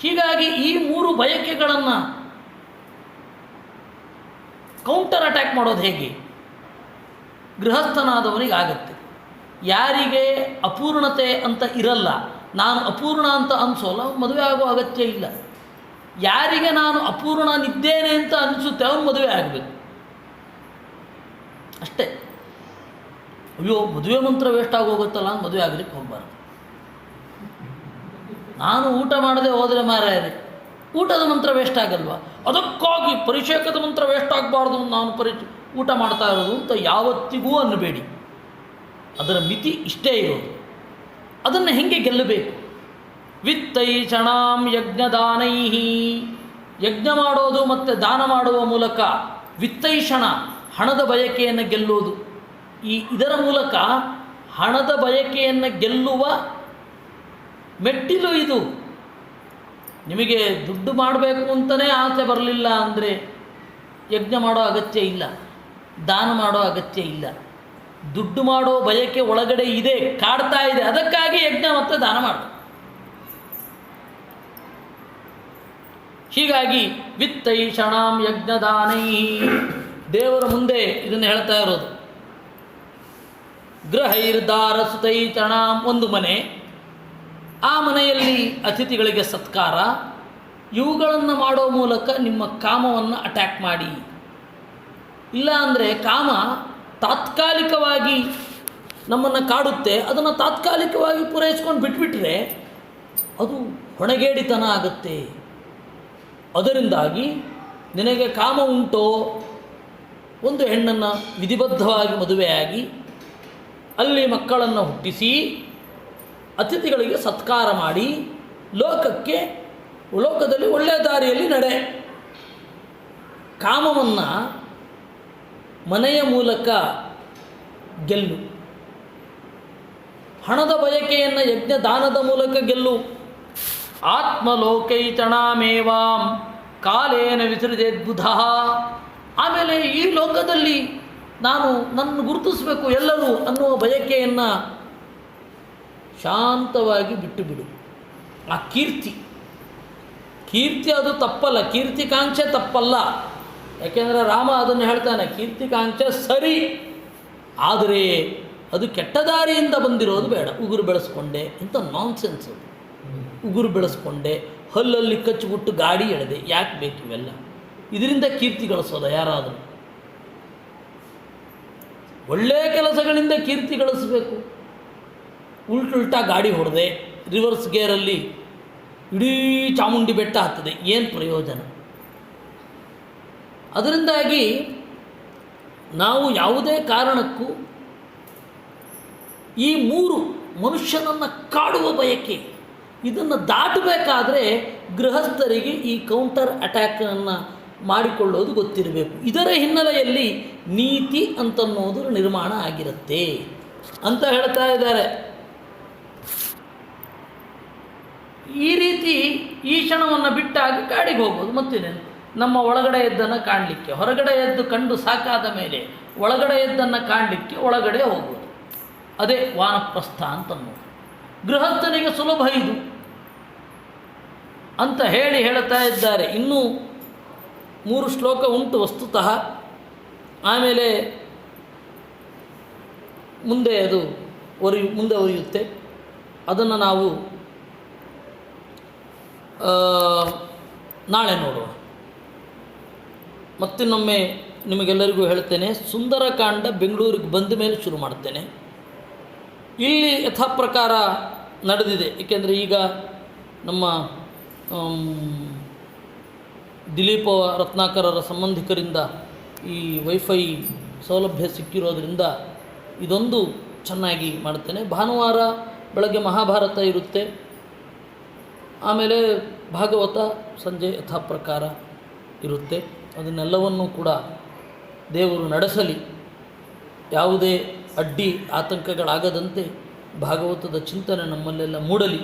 ಹೀಗಾಗಿ ಈ ಮೂರು ಬಯಕೆಗಳನ್ನು ಕೌಂಟರ್ ಅಟ್ಯಾಕ್ ಮಾಡೋದು ಹೇಗೆ? ಗೃಹಸ್ಥನಾದವನಿಗೆ ಆಗತ್ತೆ. ಯಾರಿಗೆ ಅಪೂರ್ಣತೆ ಅಂತ ಇರಲ್ಲ, ನಾನು ಅಪೂರ್ಣ ಅಂತ ಅನಿಸೋಲ್ಲ, ಮದುವೆ ಆಗೋ ಅಗತ್ಯ ಇಲ್ಲ. ಯಾರಿಗೆ ನಾನು ಅಪೂರ್ಣನಿದ್ದೇನೆ ಅಂತ ಅನಿಸುತ್ತೆ ಅವನು ಮದುವೆ ಆಗಬೇಕು ಅಷ್ಟೇ. ಅಯ್ಯೋ ಮದುವೆ ಮಂತ್ರ ವೇಸ್ಟ್ ಆಗೋಗುತ್ತಲ್ಲ ಅಂತ ಮದುವೆ ಆಗಲಿಕ್ಕೆ ಹೋಗಬಾರ್ದು. ನಾನು ಊಟ ಮಾಡದೆ ಹೋದರೆ ಮಾರಾಯರೆ ಊಟದ ಮಂತ್ರ ವೇಸ್ಟ್ ಆಗಲ್ವಾ? ಅದಕ್ಕಾಗಿ ಪರಿಷೇಕದ ಮಂತ್ರ ವೇಸ್ಟ್ ಆಗಬಾರ್ದು, ನಾನು ಊಟ ಮಾಡ್ತಾ ಇರೋದು ಅಂತ ಯಾವತ್ತಿಗೂ ಅನ್ನಬೇಡಿ. ಅದರ ಮಿತಿ ಇಷ್ಟೇ ಇರೋದು. ಅದನ್ನು ಹೆಂಗೆ ಗೆಲ್ಲಬೇಕು? ವಿತ್ತೈಷಣಾಂ ಯಜ್ಞದಾನೈ, ಯಜ್ಞ ಮಾಡೋದು ಮತ್ತು ದಾನ ಮಾಡುವ ಮೂಲಕ ವಿತ್ತೈಷಣ ಹಣದ ಬಯಕೆಯನ್ನು ಗೆಲ್ಲೋದು. ಇದರ ಮೂಲಕ ಹಣದ ಬಯಕೆಯನ್ನು ಗೆಲ್ಲುವ ಮೆಟ್ಟಿಲು ಇದು. ನಿಮಗೆ ದುಡ್ಡು ಮಾಡಬೇಕು ಅಂತಲೇ ಆಸೆ ಬರಲಿಲ್ಲ ಅಂದರೆ ಯಜ್ಞ ಮಾಡೋ ಅಗತ್ಯ ಇಲ್ಲ, ದಾನ ಮಾಡೋ ಅಗತ್ಯ ಇಲ್ಲ. ದುಡ್ಡು ಮಾಡೋ ಬಯಕೆ ಒಳಗಡೆ ಇದೆ, ಕಾಡ್ತಾ ಇದೆ, ಅದಕ್ಕಾಗಿ ಯಜ್ಞ ಮತ್ತು ದಾನ ಮಾಡು. ಹೀಗಾಗಿ ವಿತ್ತೈಷಣಾಂ ಯಜ್ಞದಾನೈ, ದೇವರ ಮುಂದೆ ಇದನ್ನು ಹೇಳ್ತಾ ಇರೋದು. ಗೃಹೈರ್ದಾರ ಸುತೈಷಣಾಂ, ಒಂದು ಮನೆ, ಆ ಮನೆಯಲ್ಲಿ ಅತಿಥಿಗಳಿಗೆ ಸತ್ಕಾರ, ಇವುಗಳನ್ನು ಮಾಡೋ ಮೂಲಕ ನಿಮ್ಮ ಕಾಮವನ್ನು ಅಟ್ಯಾಕ್ ಮಾಡಿ. ಇಲ್ಲ ಅಂದರೆ ಕಾಮ ತಾತ್ಕಾಲಿಕವಾಗಿ ನಮ್ಮನ್ನು ಕಾಡುತ್ತೆ, ಅದನ್ನು ತಾತ್ಕಾಲಿಕವಾಗಿ ಪೂರೈಸ್ಕೊಂಡು ಬಿಟ್ಬಿಟ್ರೆ ಅದು ಹೊಣೆಗೇಡಿತನ ಆಗುತ್ತೆ. ಅದರಿಂದಾಗಿ ನಿನಗೆ ಕಾಮ ಉಂಟೋ, ಒಂದು ಹೆಣ್ಣನ್ನು ವಿಧಿಬದ್ಧವಾಗಿ ಮದುವೆಯಾಗಿ ಅಲ್ಲಿ ಮಕ್ಕಳನ್ನು ಹುಟ್ಟಿಸಿ ಅತಿಥಿಗಳಿಗೆ ಸತ್ಕಾರ ಮಾಡಿ ಲೋಕದಲ್ಲಿ ಒಳ್ಳೆಯ ದಾರಿಯಲ್ಲಿ ನಡೆ. ಕಾಮವನ್ನು ಮನೆಯ ಮೂಲಕ ಗೆಲ್ಲು, ಹಣದ ಬಯಕೆಯನ್ನು ಯಜ್ಞ ದಾನದ ಮೂಲಕ ಗೆಲ್ಲು. ಆತ್ಮಲೋಕೈತಣಾಮೇವಾಂ ಕಾಲೇನ ವಿಸೃಜೇದ್ಬುಧ. ಆಮೇಲೆ ಈ ಲೋಕದಲ್ಲಿ ನಾನು ನನ್ನ ಗುರುತಿಸಬೇಕು ಎಲ್ಲರೂ ಅನ್ನುವ ಬಯಕೆಯನ್ನು ಶಾಂತವಾಗಿ ಬಿಟ್ಟು ಬಿಡು. ಆ ಕೀರ್ತಿ ಅದು ತಪ್ಪಲ್ಲ, ಕೀರ್ತಿಕಾಂಕ್ಷೆ ತಪ್ಪಲ್ಲ. ಯಾಕೆಂದರೆ ರಾಮ ಅದನ್ನು ಹೇಳ್ತಾನೆ, ಕೀರ್ತಿಕಾಂಕ್ಷೆ ಸರಿ, ಆದರೆ ಅದು ಕೆಟ್ಟ ದಾರಿಯಿಂದ ಬಂದಿರೋದು ಬೇಡ. ಉಗುರು ಬೆಳೆಸ್ಕೊಂಡೆ ಇಂಥ ನಾನ್ಸೆನ್ಸ್ ಅದು. ಉಗುರು ಬೆಳೆಸ್ಕೊಂಡೆ, ಹಲ್ಲಲ್ಲಿ ಕಚ್ಚಿಬಿಟ್ಟು ಗಾಡಿ ಎಳೆದೆ, ಯಾಕೆ ಬೇಕು ಇವೆಲ್ಲ? ಇದರಿಂದ ಕೀರ್ತಿ ಗಳಿಸೋದ ಯಾರಾದರೂ? ಒಳ್ಳೆಯ ಕೆಲಸಗಳಿಂದ ಕೀರ್ತಿ ಗಳಿಸಬೇಕು. ಉಲ್ಟಾ ಗಾಡಿ ಹೊಡೆದೆ, ರಿವರ್ಸ್ ಗೇರಲ್ಲಿ ಇಡೀ ಚಾಮುಂಡಿ ಬೆಟ್ಟ ಹತ್ತದೆ, ಏನು ಪ್ರಯೋಜನ? ಅದರಿಂದಾಗಿ ನಾವು ಯಾವುದೇ ಕಾರಣಕ್ಕೂ ಈ ಮೂರು ಮನುಷ್ಯನನ್ನು ಕಾಡುವ ಬಯಕೆ ಇದನ್ನು ದಾಟಬೇಕಾದ್ರೆ ಗೃಹಸ್ಥರಿಗೆ ಈ ಕೌಂಟರ್ ಅಟ್ಯಾಕನ್ನು ಮಾಡಿಕೊಳ್ಳೋದು ಗೊತ್ತಿರಬೇಕು. ಇದರ ಹಿನ್ನೆಲೆಯಲ್ಲಿ ನೀತಿ ಅಂತನ್ನೋದು ನಿರ್ಮಾಣ ಆಗಿರುತ್ತೆ ಅಂತ ಹೇಳ್ತಾ ಇದ್ದಾರೆ. ಈ ರೀತಿ ಈ ಕ್ಷಣವನ್ನು ಬಿಟ್ಟಾಗ ಕಾಡಿಗೆ ಹೋಗೋದು. ಮತ್ತೇನೇನು, ನಮ್ಮ ಒಳಗಡೆ ಎದ್ದನ್ನು ಕಾಣಲಿಕ್ಕೆ, ಹೊರಗಡೆ ಎದ್ದು ಕಂಡು ಸಾಕಾದ ಮೇಲೆ ಒಳಗಡೆ ಎದ್ದನ್ನು ಕಾಣಲಿಕ್ಕೆ ಒಳಗಡೆ ಹೋಗೋದು. ಅದೇ ವಾನಪ್ರಸ್ಥ ಅಂತನ್ನೋದು. ಗೃಹಸ್ಥನಿಗೆ ಸುಲಭ ಇದು ಅಂತ ಹೇಳ್ತಾ ಇದ್ದಾರೆ. ಇನ್ನೂ 3 ಶ್ಲೋಕ ಉಂಟು ವಸ್ತುತಃ. ಆಮೇಲೆ ಮುಂದೆ ಅದು ಮುಂದೆ ಒರೆಯುತ್ತೆ. ಅದನ್ನು ನಾವು ನಾಳೆ ನೋಡುವ. ಮತ್ತಿನ್ನೊಮ್ಮೆ ನಿಮಗೆಲ್ಲರಿಗೂ ಹೇಳ್ತೇನೆ, ಸುಂದರಕಾಂಡ ಬೆಂಗಳೂರಿಗೆ ಬಂದ ಮೇಲೆ ಶುರು ಮಾಡ್ತೇನೆ. ಇಲ್ಲಿ ಯಥಾಪ್ರಕಾರ ನಡೆದಿದೆ. ಏಕೆಂದರೆ ಈಗ ನಮ್ಮ ದಿಲೀಪ ರತ್ನಾಕರರ ಸಂಬಂಧಿಕರಿಂದ ಈ ವೈಫೈ ಸೌಲಭ್ಯ ಸಿಕ್ಕಿರೋದ್ರಿಂದ ಇದೊಂದು ಚೆನ್ನಾಗಿ ಮಾಡ್ತೇನೆ. ಭಾನುವಾರ ಬೆಳಗ್ಗೆ ಮಹಾಭಾರತ ಇರುತ್ತೆ, ಆಮೇಲೆ ಭಾಗವತ ಸಂಜೆ ಯಥಾಪ್ರಕಾರ ಇರುತ್ತೆ. ಅದನ್ನೆಲ್ಲವನ್ನೂ ಕೂಡ ದೇವರು ನಡೆಸಲಿ. ಯಾವುದೇ ಅಡ್ಡಿ ಆತಂಕಗಳಾಗದಂತೆ ಭಾಗವತದ ಚಿಂತನೆ ನಮ್ಮಲ್ಲೆಲ್ಲ ಮೂಡಲಿ.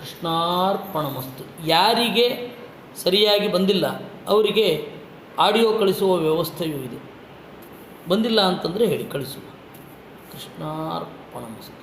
ಕೃಷ್ಣಾರ್ಪಣಮಸ್ತು. ಯಾರಿಗೆ ಸರಿಯಾಗಿ ಬಂದಿಲ್ಲ ಅವರಿಗೆ ಆಡಿಯೋ ಕಳಿಸುವ ವ್ಯವಸ್ಥೆಯೂ ಇದೆ. ಬಂದಿಲ್ಲ ಅಂತಂದರೆ ಹೇಳಿ ಕಳಿಸುವ. ಕೃಷ್ಣಾರ್ಪಣಮಸ್ತು.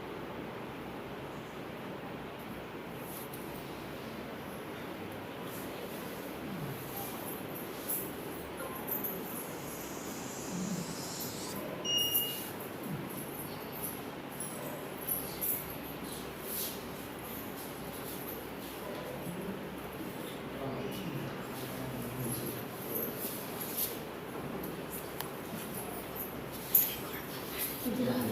ಇದು